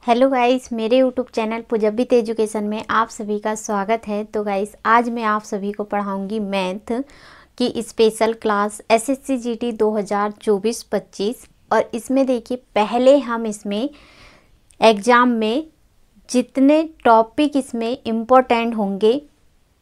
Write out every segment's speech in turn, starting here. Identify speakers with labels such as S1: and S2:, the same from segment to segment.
S1: Hello guys, मेरे YouTube channel पुजब्बित education में आप सभी का स्वागत है। तो गाइस, आज मैं आप सभी को पढ़ाऊंगी मैथ की स्पेशल क्लास एसएससी जीटी 2024-25। और इसमें देखिए, पहले हम इसमें एग्ज़ाम में जितने टॉपिक इसमें इम्पोर्टेंट होंगे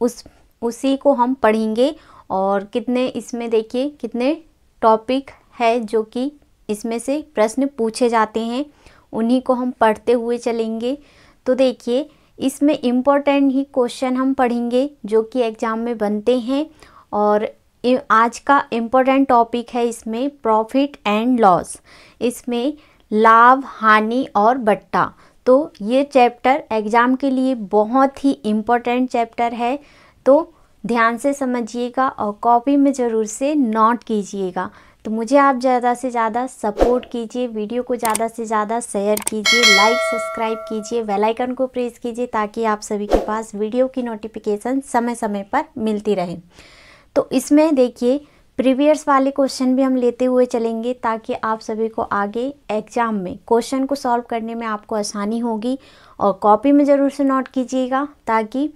S1: उसी को हम पढ़ेंगे। और कितने इसमें देखिए कितने टॉपिक है जो कि इसमें से प्रश्न पूछे जाते हैं, उन्हीं को हम पढ़ते हुए चलेंगे। तो देखिए, इसमें इम्पोर्टेंट ही क्वेश्चन हम पढ़ेंगे जो कि एग्ज़ाम में बनते हैं। और आज का इम्पोर्टेंट टॉपिक है इसमें प्रॉफिट एंड लॉस, इसमें लाभ, हानि और बट्टा। तो ये चैप्टर एग्ज़ाम के लिए बहुत ही इम्पोर्टेंट चैप्टर है, तो ध्यान से समझिएगा और कॉपी में ज़रूर से नोट कीजिएगा। तो मुझे आप ज़्यादा से ज़्यादा सपोर्ट कीजिए, वीडियो को ज़्यादा से ज़्यादा शेयर कीजिए, लाइक सब्सक्राइब कीजिए, बेल आइकन को प्रेस कीजिए ताकि आप सभी के पास वीडियो की नोटिफिकेशन समय समय पर मिलती रहे। तो इसमें देखिए, प्रीवियस वाले क्वेश्चन भी हम लेते हुए चलेंगे ताकि आप सभी को आगे एग्ज़ाम में क्वेश्चन को सॉल्व करने में आपको आसानी होगी। और कॉपी में ज़रूर से नोट कीजिएगा ताकि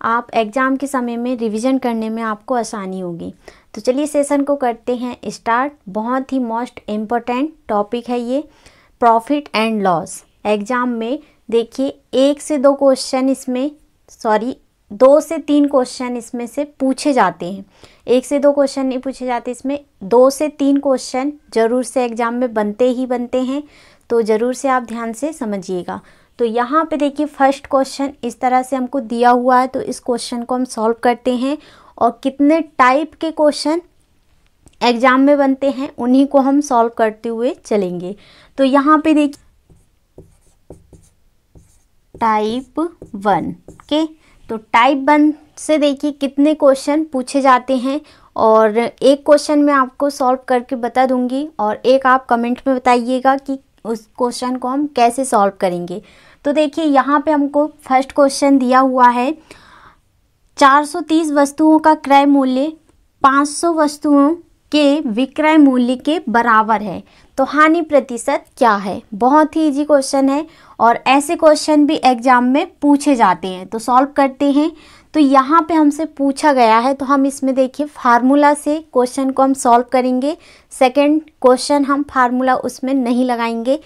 S1: आप एग्ज़ाम के समय में रिवीजन करने में आपको आसानी होगी। तो चलिए सेशन को करते हैं स्टार्ट। बहुत ही मोस्ट इम्पोर्टेंट टॉपिक है ये प्रॉफिट एंड लॉस। एग्ज़ाम में देखिए 1 से 2 क्वेश्चन इसमें 2 से 3 क्वेश्चन इसमें से पूछे जाते हैं। 1 से 2 क्वेश्चन नहीं पूछे जाते, इसमें 2 से 3 क्वेश्चन ज़रूर से एग्ज़ाम में बनते ही बनते हैं। तो ज़रूर से आप ध्यान से समझिएगा। तो यहाँ पे देखिए, फर्स्ट क्वेश्चन इस तरह से हमको दिया हुआ है, तो इस क्वेश्चन को हम सॉल्व करते हैं। और कितने टाइप के क्वेश्चन एग्ज़ाम में बनते हैं उन्हीं को हम सॉल्व करते हुए चलेंगे। तो यहाँ पे देखिए टाइप 1 के, तो टाइप 1 से देखिए कितने क्वेश्चन पूछे जाते हैं। और एक क्वेश्चन मैं आपको सॉल्व करके बता दूंगी और एक आप कमेंट में बताइएगा कि उस क्वेश्चन को हम कैसे सॉल्व करेंगे। तो देखिए, यहाँ पे हमको फर्स्ट क्वेश्चन दिया हुआ है, 430 वस्तुओं का क्रय मूल्य 500 वस्तुओं के विक्रय मूल्य के बराबर है, तो हानि प्रतिशत क्या है। बहुत ही इजी क्वेश्चन है और ऐसे क्वेश्चन भी एग्जाम में पूछे जाते हैं। तो सॉल्व करते हैं। तो यहाँ पे हमसे पूछा गया है, तो हम इसमें देखिए फार्मूला से क्वेश्चन को हम सॉल्व करेंगे। सेकंड क्वेश्चन हम फार्मूला उसमें नहीं लगाएंगे,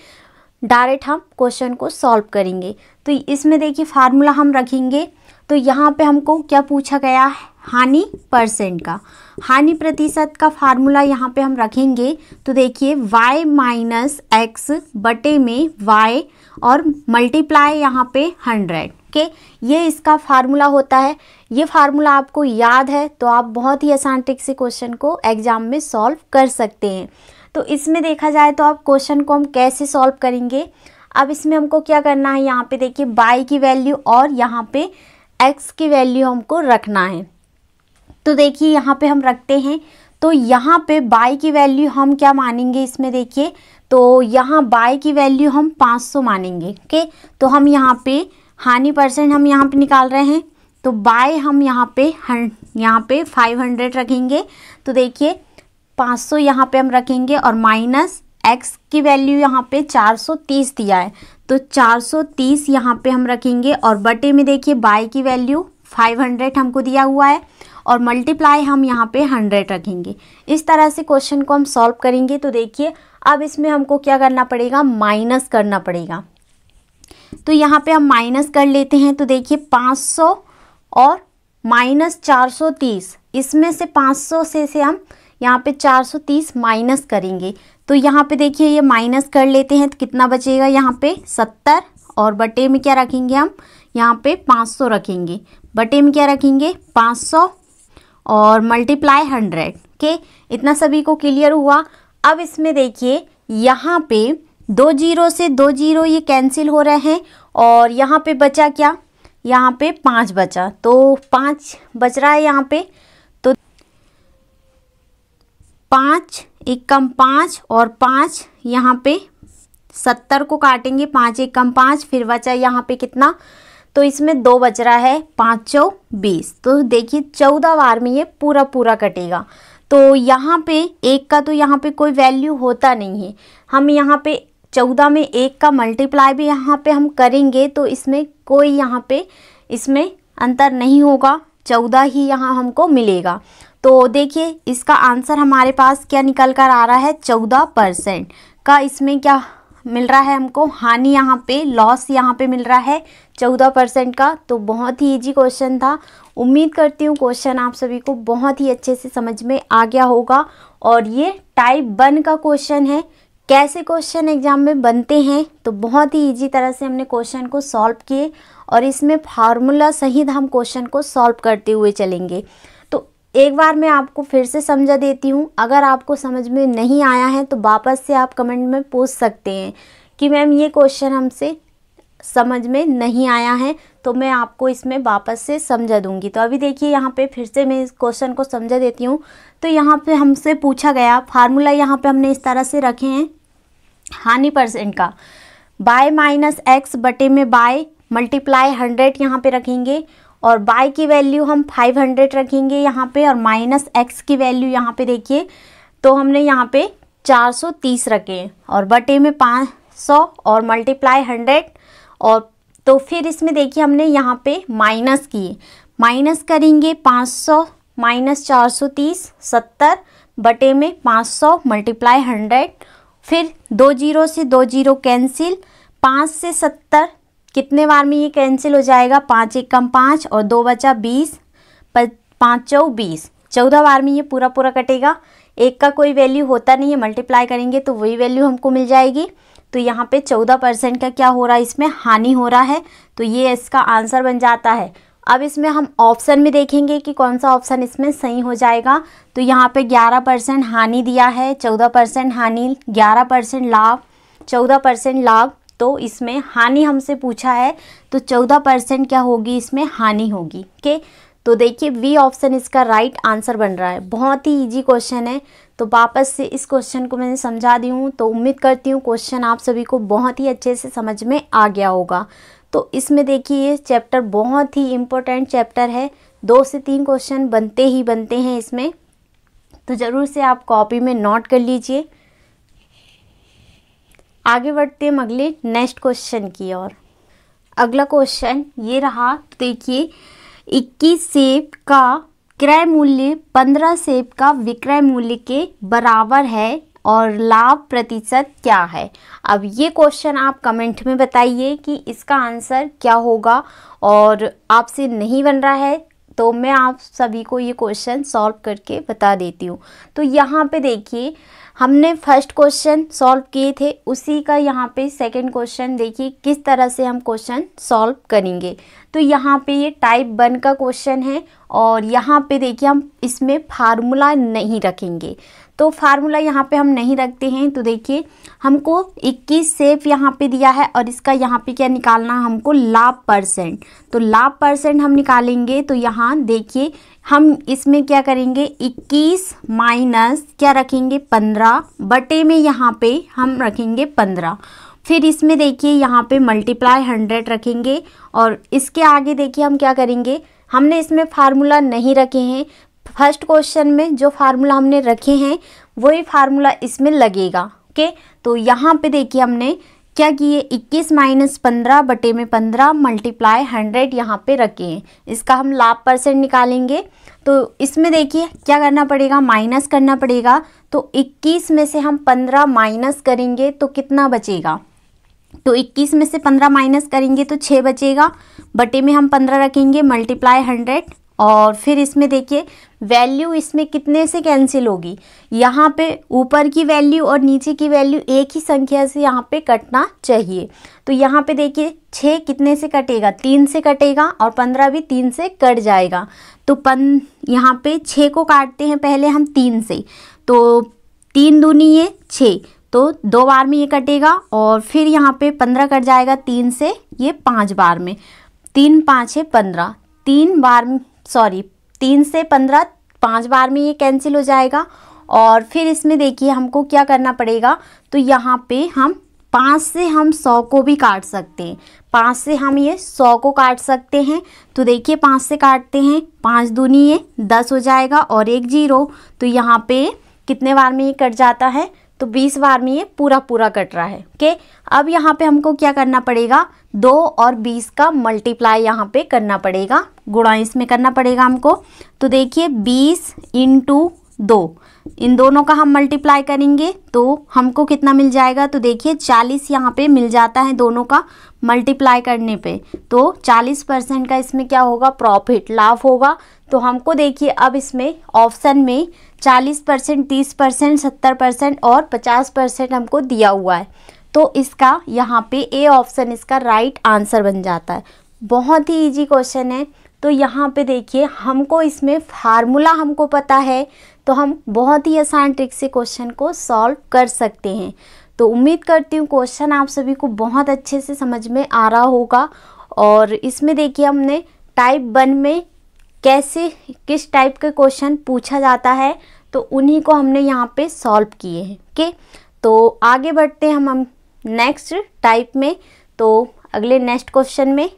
S1: डायरेक्ट हम क्वेश्चन को सॉल्व करेंगे। तो इसमें देखिए फार्मूला हम रखेंगे। तो यहाँ पे हमको क्या पूछा गया है, हानि परसेंट का, हानि प्रतिशत का फार्मूला यहाँ पे हम रखेंगे। तो देखिए y माइनस एक्स बटे में y और मल्टीप्लाई यहाँ पे 100 के, ये इसका फार्मूला होता है। ये फार्मूला आपको याद है तो आप बहुत ही आसान ट्रिक से क्वेश्चन को एग्जाम में सॉल्व कर सकते हैं। तो इसमें देखा जाए तो आप क्वेश्चन को हम कैसे सॉल्व करेंगे। अब इसमें हमको क्या करना है, यहाँ पे देखिए y की वैल्यू और यहाँ पे x की वैल्यू हमको रखना है। तो देखिए यहाँ पे हम रखते हैं। तो यहाँ पे y की वैल्यू हम क्या मानेंगे, इसमें देखिए, तो यहाँ y की वैल्यू हम 500 मानेंगे। ओके, तो हम यहाँ पे हानि परसेंट हम यहाँ पे निकाल रहे हैं। तो y हम यहाँ पे 500 रखेंगे। तो देखिए 500 यहाँ पे हम रखेंगे और माइनस x की वैल्यू यहाँ पे 430 दिया है, तो 430 यहाँ पे हम रखेंगे। और बटे में देखिए y की वैल्यू 500 हमको दिया हुआ है और मल्टीप्लाई हम यहाँ पे 100 रखेंगे। इस तरह से क्वेश्चन को हम सॉल्व करेंगे। तो देखिए अब इसमें हमको क्या करना पड़ेगा, माइनस करना पड़ेगा। तो यहाँ पे हम माइनस कर लेते हैं। तो देखिए 500 और माइनस 430, इसमें से 500 से हम यहाँ पे 430 माइनस करेंगे। तो यहाँ पे देखिए ये माइनस कर लेते हैं, तो कितना बचेगा यहाँ पे 70। और बटे में क्या रखेंगे, हम यहाँ पे 500 रखेंगे, बटे में क्या रखेंगे 500 और मल्टीप्लाई 100 के। इतना सभी को क्लियर हुआ। अब इसमें देखिए यहाँ पे 2 जीरो से 2 जीरो ये कैंसिल हो रहे हैं और यहाँ पे बचा क्या, यहाँ पे 5 बचा, तो 5 बच रहा है यहाँ पे। तो 5 एकम 5 और 5 यहाँ पे 70 को काटेंगे, 5 एकम 5, फिर बचा यहाँ पे कितना, तो इसमें 2 बच रहा है, 5 चौ 20। तो देखिए 14 बार में ये पूरा पूरा कटेगा। तो यहाँ पे 1 का तो यहाँ पे कोई वैल्यू होता नहीं है, हम यहाँ पे 14 में 1 का मल्टीप्लाई भी यहाँ पे हम करेंगे तो इसमें कोई यहाँ पे इसमें अंतर नहीं होगा, 14 ही यहाँ हमको मिलेगा। तो देखिए इसका आंसर हमारे पास क्या निकल कर आ रहा है, 14% का इसमें क्या मिल रहा है हमको, हानि यहाँ पे, लॉस यहाँ पे मिल रहा है 14% का। तो बहुत ही इजी क्वेश्चन था। उम्मीद करती हूँ क्वेश्चन आप सभी को बहुत ही अच्छे से समझ में आ गया होगा। और ये टाइप 1 का क्वेश्चन है। कैसे क्वेश्चन एग्जाम में बनते हैं, तो बहुत ही इजी तरह से हमने क्वेश्चन को सॉल्व किए और इसमें फार्मूला सहित हम क्वेश्चन को सॉल्व करते हुए चलेंगे। तो एक बार मैं आपको फिर से समझा देती हूँ। अगर आपको समझ में नहीं आया है तो वापस से आप कमेंट में पूछ सकते हैं कि मैम ये क्वेश्चन हमसे समझ में नहीं आया है, तो मैं आपको इसमें वापस से समझा दूंगी। तो अभी देखिए यहाँ पे फिर से मैं इस क्वेश्चन को समझा देती हूँ। तो यहाँ पे हमसे पूछा गया फार्मूला, यहाँ पे हमने इस तरह से रखे हैं हानि परसेंट का, बाय माइनस एक्स बटे में बाय मल्टीप्लाई 100 यहाँ पे रखेंगे और बाय की वैल्यू हम 500 रखेंगे यहाँ पे और माइनस एक्स की वैल्यू यहाँ पे देखिए तो हमने यहाँ पे 430 रखे हैं और बटे में 500 और मल्टीप्लाई 100 और तो फिर इसमें देखिए हमने यहाँ पे माइनस किए, माइनस करेंगे 500 माइनस 430 70 बटे में 500 मल्टीप्लाई 100, फिर 2 जीरो से 2 जीरो कैंसिल, 5 से 70 कितने बार में ये कैंसिल हो जाएगा, 5 एक कम 5 और 2 बचा 20, 5 चौ 20, 14 बार में ये पूरा पूरा कटेगा। एक का कोई वैल्यू होता नहीं है, मल्टीप्लाई करेंगे तो वही वैल्यू हमको मिल जाएगी। तो यहाँ पे 14% का क्या हो रहा है, इसमें हानि हो रहा है। तो ये इसका आंसर बन जाता है। अब इसमें हम ऑप्शन में देखेंगे कि कौन सा ऑप्शन इसमें सही हो जाएगा। तो यहाँ पे 11% हानि दिया है, 14% हानि, 11% लाभ, 14% लाभ। तो इसमें हानि हमसे पूछा है तो 14% क्या होगी, इसमें हानि होगी। ओके, तो देखिए बी ऑप्शन इसका राइट आंसर बन रहा है। बहुत ही इजी क्वेश्चन है। तो वापस से इस क्वेश्चन को मैंने समझा दी हूँ। तो उम्मीद करती हूँ क्वेश्चन आप सभी को बहुत ही अच्छे से समझ में आ गया होगा। तो इसमें देखिए ये चैप्टर बहुत ही इम्पोर्टेंट चैप्टर है। 2 से 3 क्वेश्चन बनते ही बनते हैं इसमें, तो ज़रूर से आप कॉपी में नोट कर लीजिए। आगे बढ़ते हैं अगले नेक्स्ट क्वेश्चन की ओर। अगला क्वेश्चन ये रहा, देखिए 21 सेब का क्रय मूल्य 15 सेब का विक्रय मूल्य के बराबर है और लाभ प्रतिशत क्या है। अब ये क्वेश्चन आप कमेंट में बताइए कि इसका आंसर क्या होगा। और आपसे नहीं बन रहा है तो मैं आप सभी को ये क्वेश्चन सॉल्व करके बता देती हूँ। तो यहाँ पे देखिए हमने फर्स्ट क्वेश्चन सॉल्व किए थे, उसी का यहाँ पे सेकंड क्वेश्चन देखिए किस तरह से हम क्वेश्चन सॉल्व करेंगे। तो यहाँ पे ये टाइप 1 का क्वेश्चन है और यहाँ पे देखिए हम इसमें फार्मूला नहीं रखेंगे। तो फार्मूला यहाँ पे हम नहीं रखते हैं। तो देखिए हमको 21 सेब यहाँ पे दिया है और इसका यहाँ पे क्या निकालना है हमको, लाभ परसेंट। तो लाभ परसेंट हम निकालेंगे। तो यहाँ देखिए हम इसमें क्या करेंगे, 21 माइनस क्या रखेंगे 15 बटे में यहाँ पे हम रखेंगे 15। फिर इसमें देखिए यहाँ पे मल्टीप्लाई 100 रखेंगे और इसके आगे देखिए हम क्या करेंगे, हमने इसमें फार्मूला नहीं रखे हैं। फर्स्ट क्वेश्चन में जो फार्मूला हमने रखे हैं वही फार्मूला इसमें लगेगा। ओके, तो यहाँ पे देखिए हमने क्या किए, 21 माइनस 15 बटे में 15 मल्टीप्लाई 100 यहाँ पे रखे हैं। इसका हम लाभ परसेंट निकालेंगे। तो इसमें देखिए क्या करना पड़ेगा, माइनस करना पड़ेगा। तो 21 में से हम 15 माइनस करेंगे तो कितना बचेगा, तो 21 में से 15 माइनस करेंगे तो 6 बचेगा। बटे में हम 15 रखेंगे मल्टीप्लाई 100 और फिर इसमें देखिए वैल्यू इसमें कितने से कैंसिल होगी, यहाँ पे ऊपर की वैल्यू और नीचे की वैल्यू एक ही संख्या से यहाँ पे कटना चाहिए। तो यहाँ पे देखिए 6 कितने से कटेगा, 3 से कटेगा और 15 भी 3 से कट जाएगा। तो यहाँ पे 6 को काटते हैं पहले हम 3 से, तो 3 दूनी ये 6, तो 2 बार में ये कटेगा और फिर यहाँ पे 15 कट जाएगा 3 से, ये 5 बार में, 3 5 है 15, 3 बार 3 से 15 5 बार में ये कैंसिल हो जाएगा। और फिर इसमें देखिए हमको क्या करना पड़ेगा, तो यहाँ पे हम 5 से हम 100 को भी काट सकते हैं, 5 से हम ये 100 को काट सकते हैं। तो देखिए 5 से काटते हैं, 5 दूनी ये 10 हो जाएगा और 1 0, तो यहाँ पे कितने बार में ये कट जाता है, तो तो 20 बार में ये पूरा पूरा कट रहा है। ओके, अब यहाँ पे हमको क्या करना पड़ेगा, 2 और 20 का मल्टीप्लाई यहाँ पे करना पड़ेगा, गुणा इसमें करना पड़ेगा हमको। तो देखिए 20 × 2, इन दोनों का हम मल्टीप्लाई करेंगे तो हमको कितना मिल जाएगा, तो देखिए 40 यहाँ पे मिल जाता है दोनों का मल्टीप्लाई करने पे। तो 40% का इसमें क्या होगा, प्रॉफिट, लाभ होगा। तो हमको देखिए अब इसमें ऑप्शन में 40%, 30%, 70% और 50% हमको दिया हुआ है। तो इसका यहाँ पे ए ऑप्शन इसका राइट आंसर बन जाता है। बहुत ही इजी क्वेश्चन है। तो यहाँ पे देखिए हमको इसमें फार्मूला हमको पता है, तो हम बहुत ही आसान ट्रिक से क्वेश्चन को सॉल्व कर सकते हैं। तो उम्मीद करती हूँ क्वेश्चन आप सभी को बहुत अच्छे से समझ में आ रहा होगा। और इसमें देखिए हमने टाइप 1 में कैसे किस टाइप के क्वेश्चन पूछा जाता है, तो उन्हीं को हमने यहाँ पे सॉल्व किए हैं। ओके, तो आगे बढ़ते हैं हम नेक्स्ट टाइप में। तो अगले नेक्स्ट क्वेश्चन में,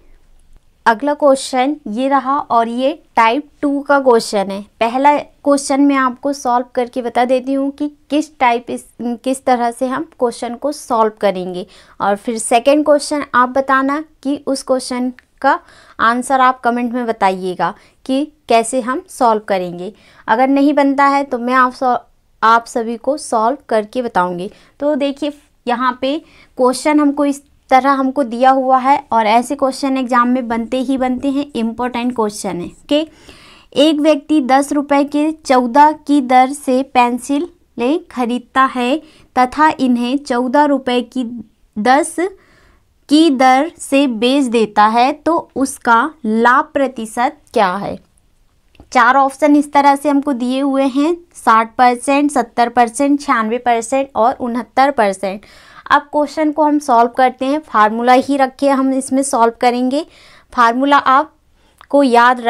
S1: अगला क्वेश्चन ये रहा और ये टाइप 2 का क्वेश्चन है। पहला क्वेश्चन मैं आपको सॉल्व करके बता देती हूँ कि किस तरह से हम क्वेश्चन को सॉल्व करेंगे, और फिर सेकंड क्वेश्चन आप बताना कि उस क्वेश्चन का आंसर आप कमेंट में बताइएगा कि कैसे हम सॉल्व करेंगे। अगर नहीं बनता है तो मैं आप सभी को सॉल्व करके बताऊँगी। तो देखिए यहाँ पे क्वेश्चन हमको इस तरह हमको दिया हुआ है, और ऐसे क्वेश्चन एग्जाम में बनते ही बनते हैं, इम्पोर्टेंट क्वेश्चन है। ओके, एक व्यक्ति 10 रुपये के 14 की दर से पेंसिलें खरीदता है तथा इन्हें 14 रुपये की 10 की दर से बेच देता है, तो उसका लाभ प्रतिशत क्या है। 4 ऑप्शन इस तरह से हमको दिए हुए हैं, 60%, 70%, 96% और 69%। अब क्वेश्चन को हम सॉल्व करते हैं। फार्मूला ही रखे हम इसमें सॉल्व करेंगे। फार्मूला आपको याद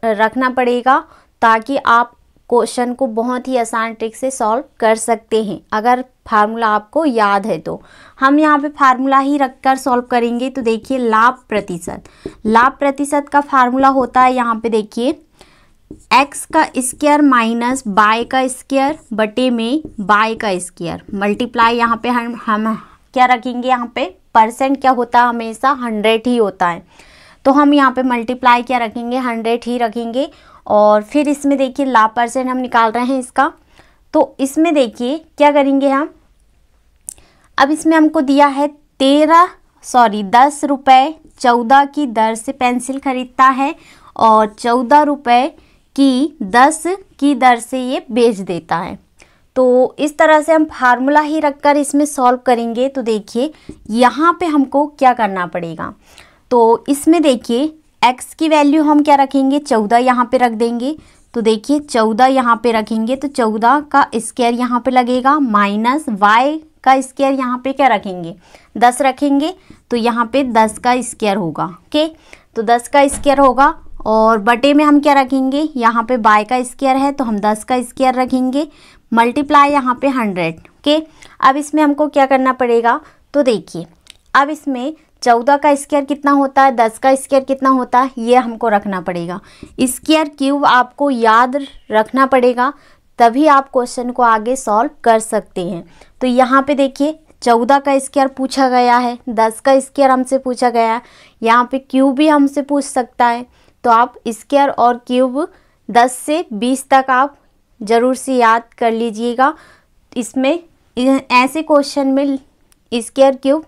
S1: रखना पड़ेगा ताकि आप क्वेश्चन को बहुत ही आसान ट्रिक से सॉल्व कर सकते हैं, अगर फार्मूला आपको याद है तो। हम यहाँ पे फार्मूला ही रखकर सॉल्व करेंगे। तो देखिए लाभ प्रतिशत का फार्मूला होता है, यहाँ पे देखिए x का स्क्वायर माइनस बाय का स्क्वायर बटे में बाय का स्क्वायर मल्टीप्लाई, यहाँ पे हम क्या रखेंगे, यहाँ पे परसेंट क्या होता है, हमेशा 100 ही होता है। तो हम यहाँ पे मल्टीप्लाई क्या रखेंगे, 100 ही रखेंगे। और फिर इसमें देखिए लाभ परसेंट हम निकाल रहे हैं इसका। तो इसमें देखिए क्या करेंगे हम, अब इसमें हमको दिया है 10 रुपये 14 की दर से पेंसिल खरीदता है और 14 रुपये की 10 की दर से ये बेच देता है। तो इस तरह से हम फार्मूला ही रखकर इसमें सॉल्व करेंगे। तो देखिए यहाँ पे हमको क्या करना पड़ेगा, तो इसमें देखिए x की वैल्यू हम क्या रखेंगे, 14 यहाँ पे रख देंगे। तो देखिए 14 यहाँ पे रखेंगे तो 14 का स्क्वायर यहाँ पे लगेगा, माइनस y का स्क्वायर यहाँ पे क्या रखेंगे, 10 रखेंगे। तो यहाँ पे 10 का स्क्वायर होगा। ओके, तो 10 का स्क्वायर होगा। और बटे में हम क्या रखेंगे, यहाँ पे बाय का स्क्वायर है तो हम 10 का स्क्वायर रखेंगे, मल्टीप्लाई यहाँ पे 100। ओके, अब इसमें हमको क्या करना पड़ेगा, तो देखिए अब इसमें 14 का स्क्वायर कितना होता है, 10 का स्क्वायर कितना होता है, ये हमको रखना पड़ेगा। स्क्वायर क्यूब आपको याद रखना पड़ेगा, तभी आप क्वेश्चन को आगे सॉल्व कर सकते हैं। तो यहाँ पे देखिए 14 का स्क्वायर पूछा गया है, 10 का स्क्वायर हमसे पूछा गया है, यहाँ पे क्यूब भी हमसे पूछ सकता है। तो आप स्क्वायर और क्यूब 10 से 20 तक आप ज़रूर से याद कर लीजिएगा। इसमें ऐसे क्वेश्चन में स्क्वायर क्यूब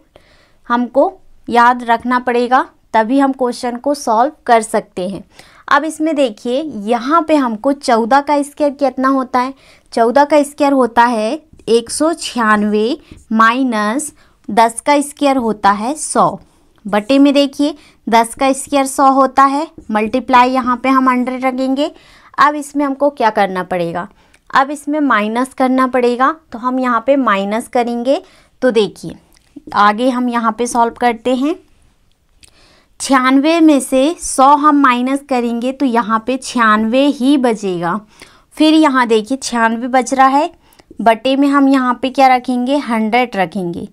S1: हमको याद रखना पड़ेगा, तभी हम क्वेश्चन को सॉल्व कर सकते हैं। अब इसमें देखिए यहाँ पे हमको 14 का स्क्वायर कितना होता है, 14 का स्क्वायर होता है 196 माइनस 10 का स्क्वायर होता है 100, बटे में देखिए 10 का स्क्वायर 100 होता है, मल्टीप्लाई यहाँ पे हम 100 रखेंगे। अब इसमें हमको क्या करना पड़ेगा, अब इसमें माइनस करना पड़ेगा। तो हम यहाँ पे माइनस करेंगे। तो देखिए आगे हम यहाँ पे सॉल्व करते हैं। 96 में से 100 हम माइनस करेंगे तो यहाँ पे 96 ही बचेगा। फिर यहाँ देखिए 96 बच रहा है, बटे में हम यहाँ पे क्या रखेंगे, 100 रखेंगे।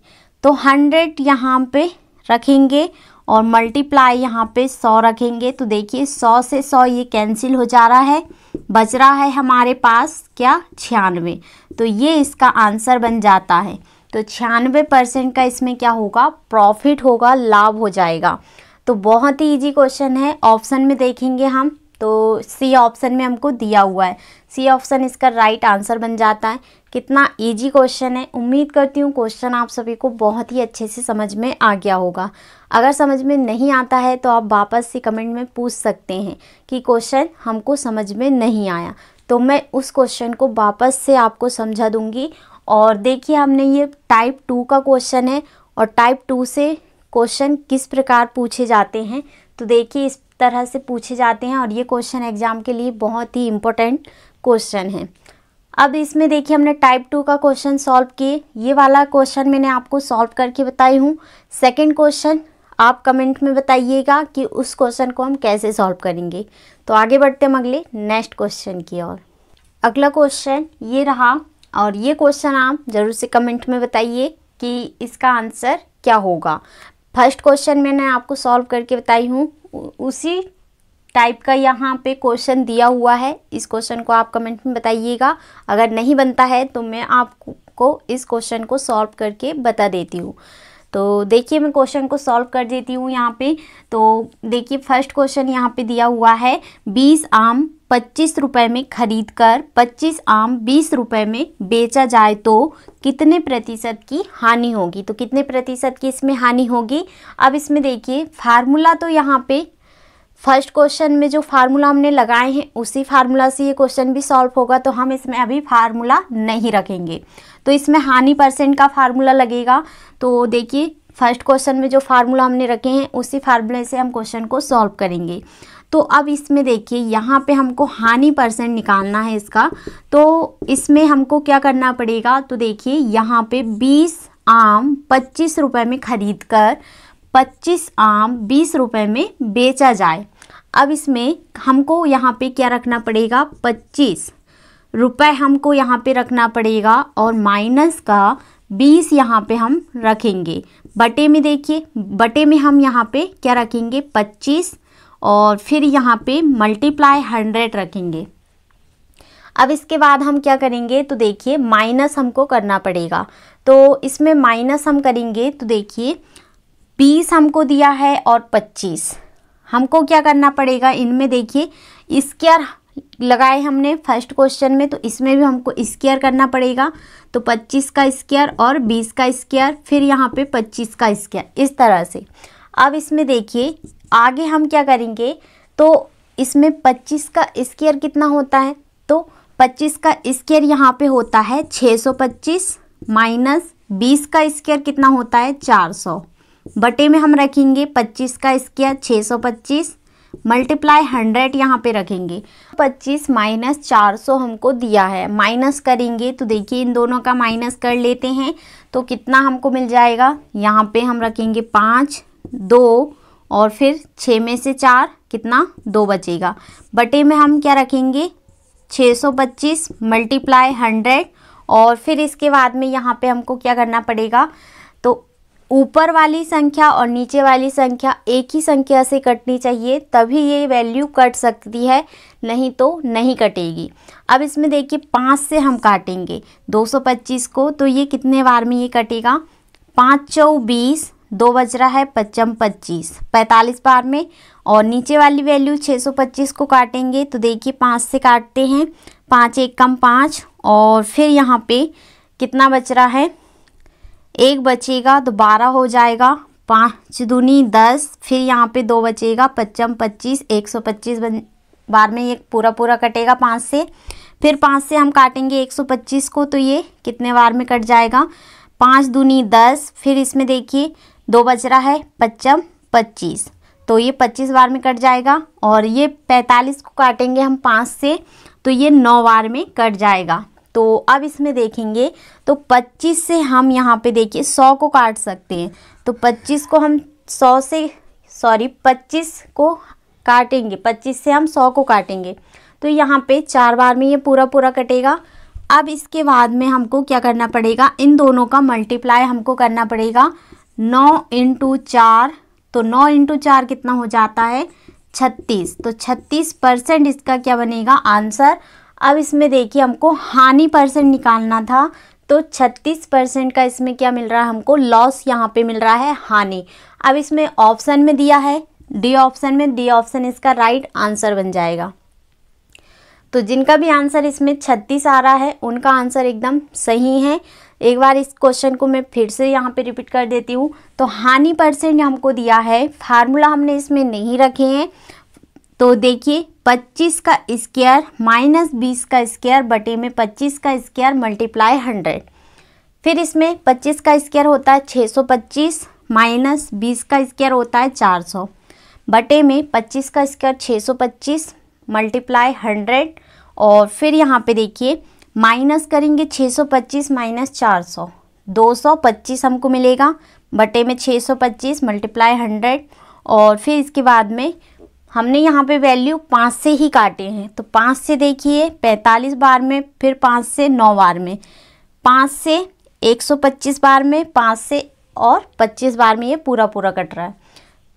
S1: तो 100 यहाँ पे रखेंगे और मल्टीप्लाई यहाँ पे 100 रखेंगे। तो देखिए 100 से 100 ये कैंसिल हो जा रहा है। बच रहा है हमारे पास क्या 96। तो ये इसका आंसर बन जाता है। तो 96% का इसमें क्या होगा, प्रॉफिट होगा, लाभ हो जाएगा। तो बहुत ही इजी क्वेश्चन है। ऑप्शन में देखेंगे हम तो सी ऑप्शन में हमको दिया हुआ है, सी ऑप्शन इसका राइट आंसर बन जाता है। कितना इजी क्वेश्चन है। उम्मीद करती हूँ क्वेश्चन आप सभी को बहुत ही अच्छे से समझ में आ गया होगा। अगर समझ में नहीं आता है तो आप वापस से कमेंट में पूछ सकते हैं कि क्वेश्चन हमको समझ में नहीं आया, तो मैं उस क्वेश्चन को वापस से आपको समझा दूंगी। और देखिए हमने ये टाइप 2 का क्वेश्चन है और टाइप 2 से क्वेश्चन किस प्रकार पूछे जाते हैं, तो देखिए इस तरह से पूछे जाते हैं और ये क्वेश्चन एग्जाम के लिए बहुत ही इम्पोर्टेंट क्वेश्चन है। अब इसमें देखिए हमने टाइप 2 का क्वेश्चन सॉल्व किए। ये वाला क्वेश्चन मैंने आपको सॉल्व करके बताई हूँ। सेकंड क्वेश्चन आप कमेंट में बताइएगा कि उस क्वेश्चन को हम कैसे सॉल्व करेंगे। तो आगे बढ़ते हम अगले नेक्स्ट क्वेश्चन की ओर। अगला क्वेश्चन ये रहा और ये क्वेश्चन आप ज़रूर से कमेंट में बताइए कि इसका आंसर क्या होगा। फर्स्ट क्वेश्चन मैंने आपको सॉल्व करके बताई हूँ, उसी टाइप का यहाँ पे क्वेश्चन दिया हुआ है। इस क्वेश्चन को आप कमेंट में बताइएगा। अगर नहीं बनता है तो मैं आपको इस क्वेश्चन को सॉल्व करके बता देती हूँ। तो देखिए मैं क्वेश्चन को सॉल्व कर देती हूँ यहाँ पे। तो देखिए फर्स्ट क्वेश्चन यहाँ पे दिया हुआ है, 20 आम 25 रुपये में खरीद कर 25 आम 20 रुपये में बेचा जाए तो कितने प्रतिशत की हानि होगी। तो कितने प्रतिशत की इसमें हानि होगी। अब इसमें देखिए फार्मूला तो यहाँ पे फर्स्ट क्वेश्चन में जो फार्मूला हमने लगाए हैं उसी फार्मूला से ये क्वेश्चन भी सॉल्व होगा, तो हम इसमें अभी फार्मूला नहीं रखेंगे। तो इसमें हानि परसेंट का फार्मूला लगेगा। तो देखिए फर्स्ट क्वेश्चन में जो फार्मूला हमने रखे हैं उसी फार्मूले से हम क्वेश्चन को सॉल्व करेंगे। तो अब इसमें देखिए यहाँ पे हमको हानि परसेंट निकालना है इसका। तो इसमें हमको क्या करना पड़ेगा, तो देखिए यहाँ पे 20 आम 25 रुपये में खरीद कर 25 आम 20 रुपये में बेचा जाए। अब इसमें हमको यहाँ पे क्या रखना पड़ेगा, 25 रुपये हमको यहाँ पे रखना पड़ेगा और माइनस का 20 यहाँ पे हम रखेंगे। बटे में देखिए, बटे में हम यहाँ पे क्या रखेंगे 25 और फिर यहाँ पे मल्टीप्लाई 100 रखेंगे। अब इसके बाद हम क्या करेंगे, तो देखिए माइनस हमको करना पड़ेगा। तो इसमें माइनस हम करेंगे तो देखिए 20 हमको दिया है और 25 हमको क्या करना पड़ेगा, इनमें देखिए स्क्वायर लगाए हमने फर्स्ट क्वेश्चन में, तो इसमें भी हमको स्क्वायर करना पड़ेगा। तो 25 का स्क्वायर और 20 का स्क्वायर, फिर यहाँ पे 25 का स्क्वायर, इस तरह से। अब इसमें देखिए आगे हम क्या करेंगे, तो इसमें 25 का स्क्वायर कितना होता है, तो 25 का स्क्वायर यहाँ पे होता है 625 माइनस 20 का स्क्वायर कितना होता है 400। बटे में हम रखेंगे 25 का स्क्वायर 625 मल्टीप्लाई 100 यहाँ पे रखेंगे। 25 माइनस 400 हमको दिया है, माइनस करेंगे तो देखिए इन दोनों का माइनस कर लेते हैं तो कितना हमको मिल जाएगा। यहाँ पे हम रखेंगे 5 2 और फिर 6 में से 4 कितना 2 बचेगा। बटे में हम क्या रखेंगे 625 मल्टीप्लाई 100 और फिर इसके बाद में यहाँ पे हमको क्या करना पड़ेगा, तो ऊपर वाली संख्या और नीचे वाली संख्या एक ही संख्या से कटनी चाहिए, तभी ये वैल्यू कट सकती है, नहीं तो नहीं कटेगी। अब इसमें देखिए 5 से हम काटेंगे 225 को, तो ये कितने बार में ये कटेगा, 5 चौ 20, 2 बच रहा है 5 25, 45 बार में। और नीचे वाली वैल्यू 625 को काटेंगे तो देखिए 5 से काटते हैं, 5 एक कम 5 और फिर यहाँ पे कितना बच रहा है, 1 बचेगा तो 12 हो जाएगा, 5 दूनी 10, फिर यहाँ पे 2 बचेगा 5 25, 125 बार में ये पूरा पूरा कटेगा 5 से। फिर 5 से हम काटेंगे 125 को, तो ये कितने बार में कट जाएगा, 5 दूनी 10, फिर इसमें देखिए 2 बच रहा है 5 25, तो ये 25 बार में कट जाएगा। और ये 45 को काटेंगे हम 5 से, तो ये 9 बार में कट जाएगा। तो अब इसमें देखेंगे तो 25 से हम यहाँ पे देखिए 100 को काट सकते हैं, तो 25 को हम 100 से 25 को काटेंगे, 25 से हम 100 को काटेंगे तो यहाँ पे 4 बार में ये पूरा पूरा कटेगा। अब इसके बाद में हमको क्या करना पड़ेगा, इन दोनों का मल्टीप्लाई हमको करना पड़ेगा 9 × 4, तो 9 × 4 कितना हो जाता है 36, तो 36% इसका क्या बनेगा आंसर। अब इसमें देखिए हमको हानि परसेंट निकालना था, तो 36% का इसमें क्या मिल रहा है हमको, लॉस यहाँ पे मिल रहा है, हानि। अब इसमें ऑप्शन में दिया है डी ऑप्शन में, डी ऑप्शन इसका राइट आंसर बन जाएगा। तो जिनका भी आंसर इसमें 36 आ रहा है उनका आंसर एकदम सही है। एक बार इस क्वेश्चन को मैं फिर से यहाँ पे रिपीट कर देती हूँ। तो हानि परसेंट हमको दिया है, फार्मूला हमने इसमें नहीं रखे हैं। तो देखिए 25 का स्क्वायर माइनस 20 का स्क्वायर बटे में 25 का स्क्वायर मल्टीप्लाई 100। फिर इसमें 25 का स्क्वायर होता है 625 माइनस 20 का स्क्वायर होता है 400 बटे में 25 का स्क्वायर 625 मल्टीप्लाई 100। और फिर यहाँ पे देखिए माइनस करेंगे 625 माइनस 400, 225 हमको मिलेगा बटे में 625 मल्टीप्लाई 100। और फिर इसके बाद में हमने यहाँ पे वैल्यू 5 से ही काटे हैं, तो 5 से देखिए 45 बार में, फिर 5 से 9 बार में, 5 से 125 बार में, 5 से और 25 बार में, ये पूरा पूरा कट रहा है।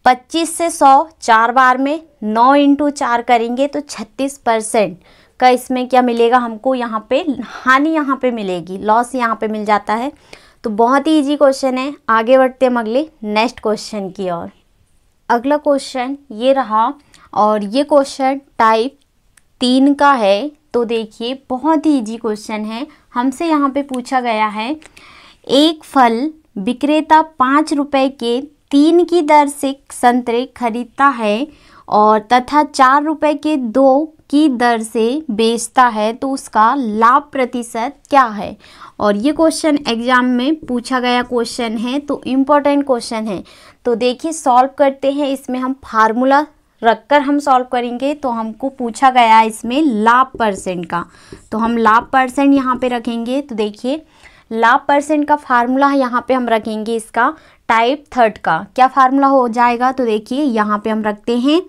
S1: 25 से 100 4 बार में, 9 इंटू 4 करेंगे तो 36% का इसमें क्या मिलेगा हमको, यहाँ पे हानि यहाँ पे मिलेगी, लॉस यहाँ पे मिल जाता है। तो बहुत ही इजी क्वेश्चन है। आगे बढ़ते हम अगले नेक्स्ट क्वेश्चन की ओर। अगला क्वेश्चन ये रहा और ये क्वेश्चन टाइप 3 का है। तो देखिए बहुत ही इजी क्वेश्चन है। हमसे यहाँ पे पूछा गया है, एक फल विक्रेता 5 रुपए के 3 की दर से संतरे खरीदता है और तथा 4 रुपए के 2 की दर से बेचता है, तो उसका लाभ प्रतिशत क्या है। और ये क्वेश्चन एग्जाम में पूछा गया क्वेश्चन है, तो इम्पोर्टेंट क्वेश्चन है। तो देखिए सॉल्व करते हैं। इसमें हम फार्मूला रखकर हम सॉल्व करेंगे। तो हमको पूछा गया है इसमें लाभ परसेंट का, तो हम लाभ परसेंट यहाँ पे रखेंगे। तो देखिए लाभ परसेंट का फार्मूला यहाँ पे हम रखेंगे इसका टाइप 3 का। क्या फार्मूला हो जाएगा, तो देखिए यहाँ पे हम रखते हैं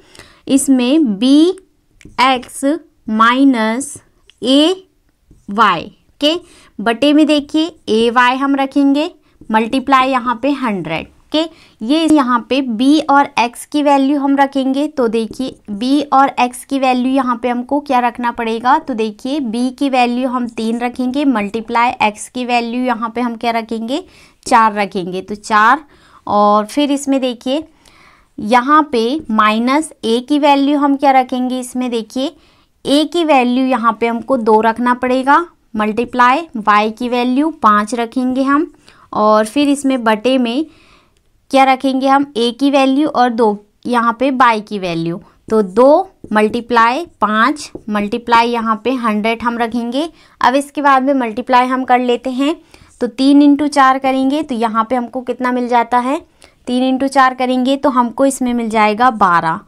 S1: इसमें bx माइनस ay के बटे में देखिए ay हम रखेंगे मल्टीप्लाई यहाँ पे 100 के। ये यहाँ पे b और x की वैल्यू हम रखेंगे। तो देखिए b और x की वैल्यू यहाँ पे हमको क्या रखना पड़ेगा, तो देखिए b की वैल्यू हम 3 रखेंगे मल्टीप्लाई x की वैल्यू यहाँ पे हम क्या रखेंगे 4 रखेंगे, तो 4। और फिर इसमें देखिए यहाँ पे माइनस a की वैल्यू हम क्या रखेंगे, इसमें देखिए a की वैल्यू यहाँ पे हमको 2 रखना पड़ेगा मल्टीप्लाई y की वैल्यू 5 रखेंगे हम। और फिर इसमें बटे में क्या रखेंगे हम a की वैल्यू और 2 यहाँ पे y की वैल्यू, तो 2 मल्टीप्लाई 5 मल्टीप्लाई यहाँ पे 100 हम रखेंगे। अब इसके बाद में मल्टीप्लाई हम कर लेते हैं। तो 3 इंटू 4 करेंगे तो यहाँ पे हमको कितना मिल जाता है, 3 इंटू 4 करेंगे तो हमको इसमें मिल जाएगा 12,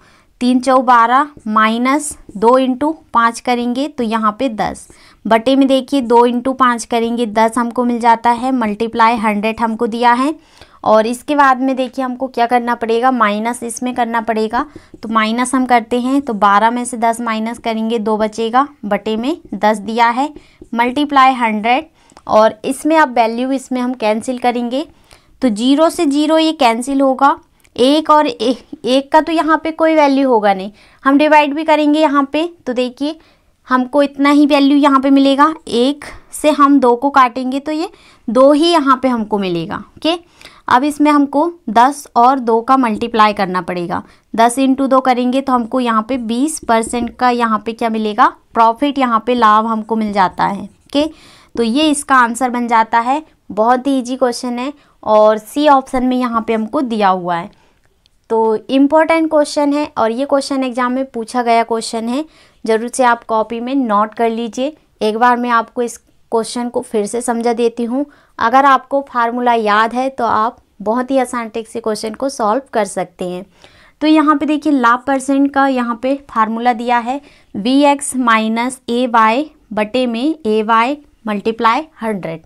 S1: 3 चौ 12 माइनस 2 इंटू 5 करेंगे तो यहाँ पे 10 बटे में देखिए 2 इंटू 5 करेंगे 10 हमको मिल जाता है मल्टीप्लाई 100 हमको दिया है। और इसके बाद में देखिए हमको क्या करना पड़ेगा, माइनस इसमें करना पड़ेगा। तो माइनस हम करते हैं तो 12 में से 10 माइनस करेंगे 2 बचेगा बटे में 10 दिया है मल्टीप्लाई 100। और इसमें अब वैल्यू इसमें हम कैंसिल करेंगे तो 0 से 0 ये कैंसिल होगा, 1 और 1 का तो यहाँ पे कोई वैल्यू होगा नहीं। हम डिवाइड भी करेंगे यहाँ पे तो देखिए हमको इतना ही वैल्यू यहाँ पे मिलेगा। 1 से हम 2 को काटेंगे तो ये 2 ही यहाँ पे हमको मिलेगा। ओके, अब इसमें हमको 10 और 2 का मल्टीप्लाई करना पड़ेगा। 10 इंटू 2 करेंगे तो हमको यहाँ पे 20% का यहाँ पे क्या मिलेगा, प्रॉफिट यहाँ पे लाभ हमको मिल जाता है। ओके, तो ये इसका आंसर बन जाता है। बहुत ही इजी क्वेश्चन है और सी ऑप्शन में यहाँ पे हमको दिया हुआ है। तो इम्पोर्टेंट क्वेश्चन है और ये क्वेश्चन एग्जाम में पूछा गया क्वेश्चन है। ज़रूर से आप कॉपी में नोट कर लीजिए। एक बार मैं आपको इस क्वेश्चन को फिर से समझा देती हूँ। अगर आपको फार्मूला याद है तो आप बहुत ही आसान ट्रिक से क्वेश्चन को सॉल्व कर सकते हैं। तो यहाँ पे देखिए लाभ परसेंट का यहाँ पे फार्मूला दिया है bx माइनस ay बटे में ay मल्टीप्लाई 100।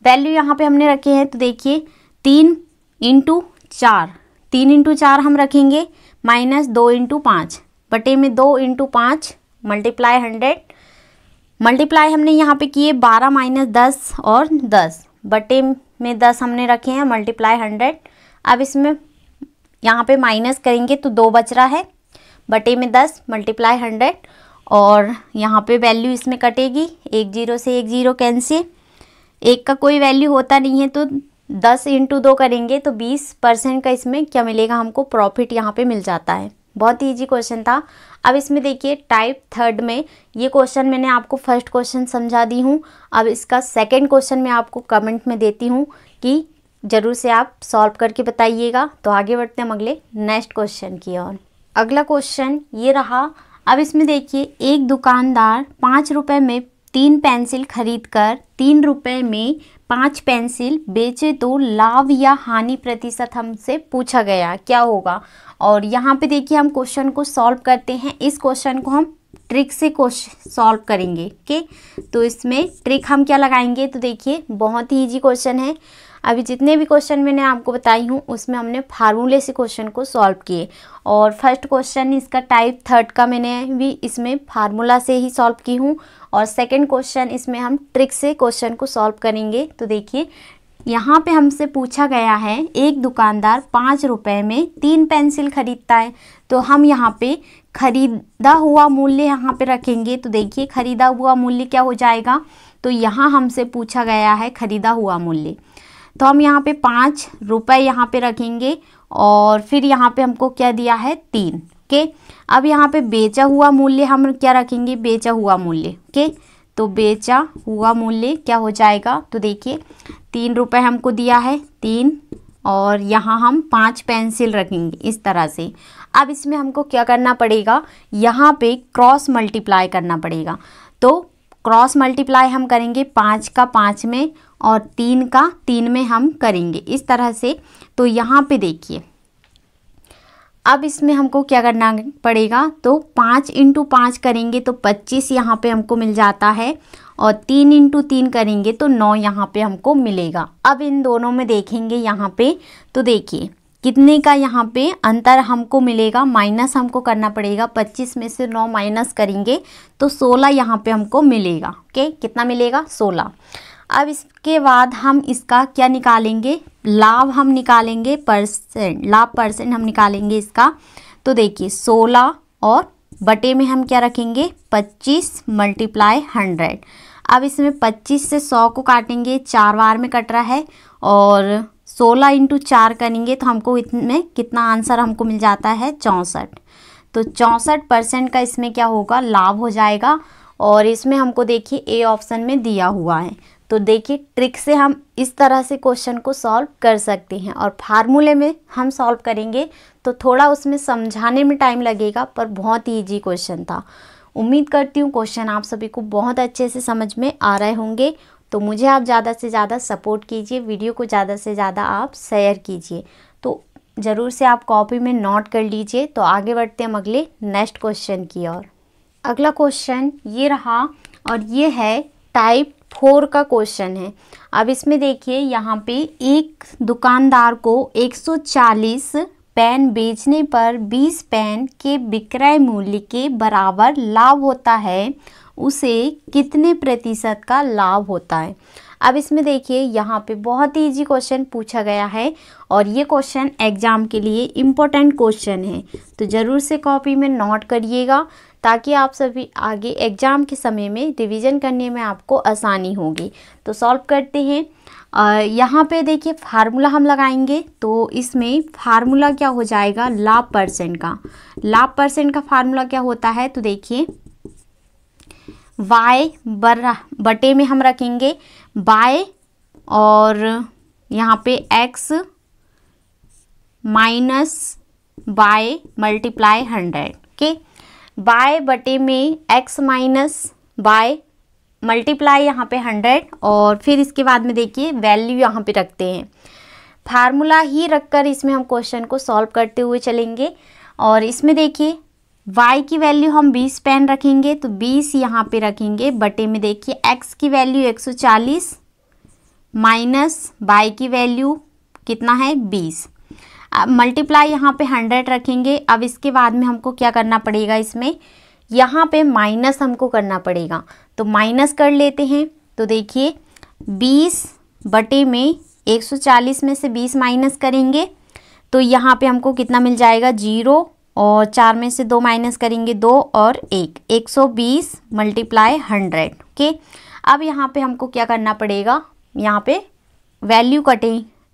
S1: वैल्यू यहाँ पे हमने रखे हैं तो देखिए 3 इंटू 4 हम रखेंगे माइनस 2 इंटू 5 बटे में 2 इंटू 5 मल्टीप्लाई 100। मल्टीप्लाई हमने यहाँ पे किए 12 माइनस 10 और 10 बटे में 10 हमने रखे हैं मल्टीप्लाई 100। अब इसमें यहाँ पे माइनस करेंगे तो 2 बच रहा है, बटे में 10 मल्टीप्लाई 100, और यहाँ पे वैल्यू इसमें कटेगी, 1 0 से 1 0 कैंसिल, 1 का कोई वैल्यू होता नहीं है तो 10 × 2 करेंगे तो 20% का इसमें क्या मिलेगा हमको, प्रॉफिट यहाँ पे मिल जाता है। बहुत ही ईजी क्वेश्चन था। अब इसमें देखिए टाइप थर्ड में ये क्वेश्चन मैंने आपको फर्स्ट क्वेश्चन समझा दी हूँ। अब इसका सेकंड क्वेश्चन मैं आपको कमेंट में देती हूँ कि ज़रूर से आप सॉल्व करके बताइएगा। तो आगे बढ़ते हैं अगले नेक्स्ट क्वेश्चन की ओर। अगला क्वेश्चन ये रहा। अब इसमें देखिए एक दुकानदार 5 रुपये में 3 पेंसिल खरीद कर 3 रुपये में 5 पेंसिल बेचे तो लाभ या हानि प्रतिशत हमसे पूछा गया, क्या होगा। और यहाँ पे देखिए हम क्वेश्चन को सॉल्व करते हैं। इस क्वेश्चन को हम ट्रिक से सॉल्व करेंगे। ओके, तो इसमें ट्रिक हम क्या लगाएंगे, तो देखिए बहुत ही ईजी क्वेश्चन है। अभी जितने भी क्वेश्चन मैंने आपको बताई हूँ उसमें हमने फार्मूले से क्वेश्चन को सॉल्व किए, और फर्स्ट क्वेश्चन इसका टाइप थर्ड का मैंने भी इसमें फार्मूला से ही सॉल्व की हूँ, और सेकंड क्वेश्चन इसमें हम ट्रिक से क्वेश्चन को सॉल्व करेंगे। तो देखिए यहाँ पे हमसे पूछा गया है एक दुकानदार 5 रुपये में 3 पेंसिल खरीदता है, तो हम यहाँ पे खरीदा हुआ मूल्य यहाँ पे रखेंगे। तो देखिए खरीदा हुआ मूल्य क्या हो जाएगा, तो यहाँ हमसे पूछा गया है खरीदा हुआ मूल्य, तो हम यहाँ पे 5 रुपये यहाँ पे रखेंगे, और फिर यहाँ पे हमको क्या दिया है 3। ओके, अब यहाँ पे बेचा हुआ मूल्य हम क्या रखेंगे, बेचा हुआ मूल्य। ओके, तो बेचा हुआ मूल्य क्या हो जाएगा, तो देखिए 3 रुपये हमको दिया है 3, और यहाँ हम 5 पेंसिल रखेंगे इस तरह से। अब इसमें हमको क्या करना पड़ेगा, यहाँ पे क्रॉस मल्टीप्लाई करना पड़ेगा। तो क्रॉस मल्टीप्लाई हम करेंगे 5 का 5 में और 3 का 3 में हम करेंगे इस तरह से। तो यहाँ पे देखिए अब इसमें हमको क्या करना पड़ेगा, तो 5 × 5 करेंगे तो 25 यहाँ पे हमको मिल जाता है, और 3 × 3 करेंगे तो 9 यहाँ पे हमको मिलेगा। अब इन दोनों में देखेंगे यहाँ पे, तो देखिए कितने का यहाँ पे अंतर हमको मिलेगा, माइनस हमको करना पड़ेगा। 25 में से 9 माइनस करेंगे तो 16 यहाँ पे हमको मिलेगा। ओके, कितना मिलेगा, 16। अब इसके बाद हम इसका क्या निकालेंगे, लाभ हम निकालेंगे परसेंट, लाभ परसेंट हम निकालेंगे इसका। तो देखिए 16 और बटे में हम क्या रखेंगे 25 मल्टीप्लाई 100। अब इसमें 25 से 100 को काटेंगे, 4 बार में कट रहा है, और 16 × 4 करेंगे तो हमको इसमें कितना आंसर हमको मिल जाता है 64। तो 64% का इसमें क्या होगा, लाभ हो जाएगा। और इसमें हमको देखिए ए ऑप्शन में दिया हुआ है। तो देखिए ट्रिक से हम इस तरह से क्वेश्चन को सॉल्व कर सकते हैं, और फार्मूले में हम सॉल्व करेंगे तो थोड़ा उसमें समझाने में टाइम लगेगा, पर बहुत ही ईजी क्वेश्चन था। उम्मीद करती हूँ क्वेश्चन आप सभी को बहुत अच्छे से समझ में आ रहे होंगे। तो मुझे आप ज़्यादा से ज़्यादा सपोर्ट कीजिए, वीडियो को ज़्यादा से ज़्यादा आप शेयर कीजिए। तो ज़रूर से आप कॉपी में नोट कर लीजिए। तो आगे बढ़ते हैं अगले नेक्स्ट क्वेश्चन की ओर। अगला क्वेश्चन ये रहा, और ये है टाइप 4 का क्वेश्चन है। अब इसमें देखिए यहाँ पे एक दुकानदार को 140 पेन बेचने पर 20 पेन के विक्रय मूल्य के बराबर लाभ होता है, उसे कितने प्रतिशत का लाभ होता है। अब इसमें देखिए यहाँ पे बहुत ही इजी क्वेश्चन पूछा गया है, और ये क्वेश्चन एग्जाम के लिए इम्पोर्टेंट क्वेश्चन है। तो ज़रूर से कॉपी में नोट करिएगा, ताकि आप सभी आगे एग्ज़ाम के समय में रिवीजन करने में आपको आसानी होगी। तो सॉल्व करते हैं। यहाँ पे देखिए फार्मूला हम लगाएंगे, तो इसमें फार्मूला क्या हो जाएगा, लाभ परसेंट का। लाभ परसेंट का फार्मूला क्या होता है, तो देखिए y बटे में हम रखेंगे बाय, और यहाँ पे x minus y multiply 100। Okay, y बटे में x माइनस y मल्टीप्लाई यहाँ पे 100, और फिर इसके बाद में देखिए वैल्यू यहाँ पे रखते हैं। फार्मूला ही रखकर इसमें हम क्वेश्चन को सॉल्व करते हुए चलेंगे। और इसमें देखिए y की वैल्यू हम 20 पेन रखेंगे, तो 20 यहाँ पे रखेंगे, बटे में देखिए x की वैल्यू 140 माइनस y की वैल्यू कितना है 20। अब मल्टीप्लाई यहाँ पे 100 रखेंगे। अब इसके बाद में हमको क्या करना पड़ेगा, इसमें यहाँ पे माइनस हमको करना पड़ेगा। तो माइनस कर लेते हैं। तो देखिए 20 बटे में 140 में से 20 माइनस करेंगे तो यहाँ पे हमको कितना मिल जाएगा 0 और 4 में से 2 माइनस करेंगे 2 और 1, 120 मल्टीप्लाई 100। ओके, अब यहाँ पे हमको क्या करना पड़ेगा, यहाँ पे वैल्यू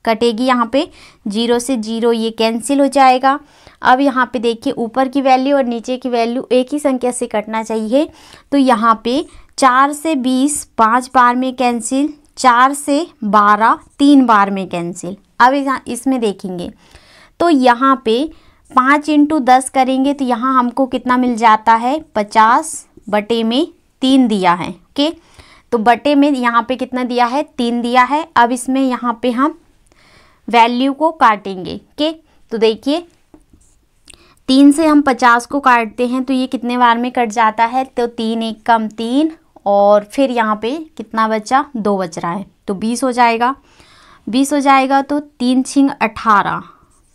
S1: कटेगी, यहाँ पे 0 से 0 ये कैंसिल हो जाएगा। अब यहाँ पे देखिए ऊपर की वैल्यू और नीचे की वैल्यू एक ही संख्या से कटना चाहिए, तो यहाँ पे 4 से 20 5 बार में कैंसिल, 4 से 12 3 बार में कैंसिल। अब इसमें देखेंगे तो यहाँ पे 5 × 10 करेंगे तो यहाँ हमको कितना मिल जाता है 50/3 दिया है। ओके, तो बटे में यहाँ पे कितना दिया है 3 दिया है। अब इसमें यहाँ पे हम वैल्यू को काटेंगे। ओके, तो देखिए 3 से हम 50 को काटते हैं तो ये कितने बार में कट जाता है, तो 3 1 कम 3 और फिर यहाँ पे कितना बचा 2 बच रहा है, तो 20 हो जाएगा। 20 हो जाएगा तो 3 × 18,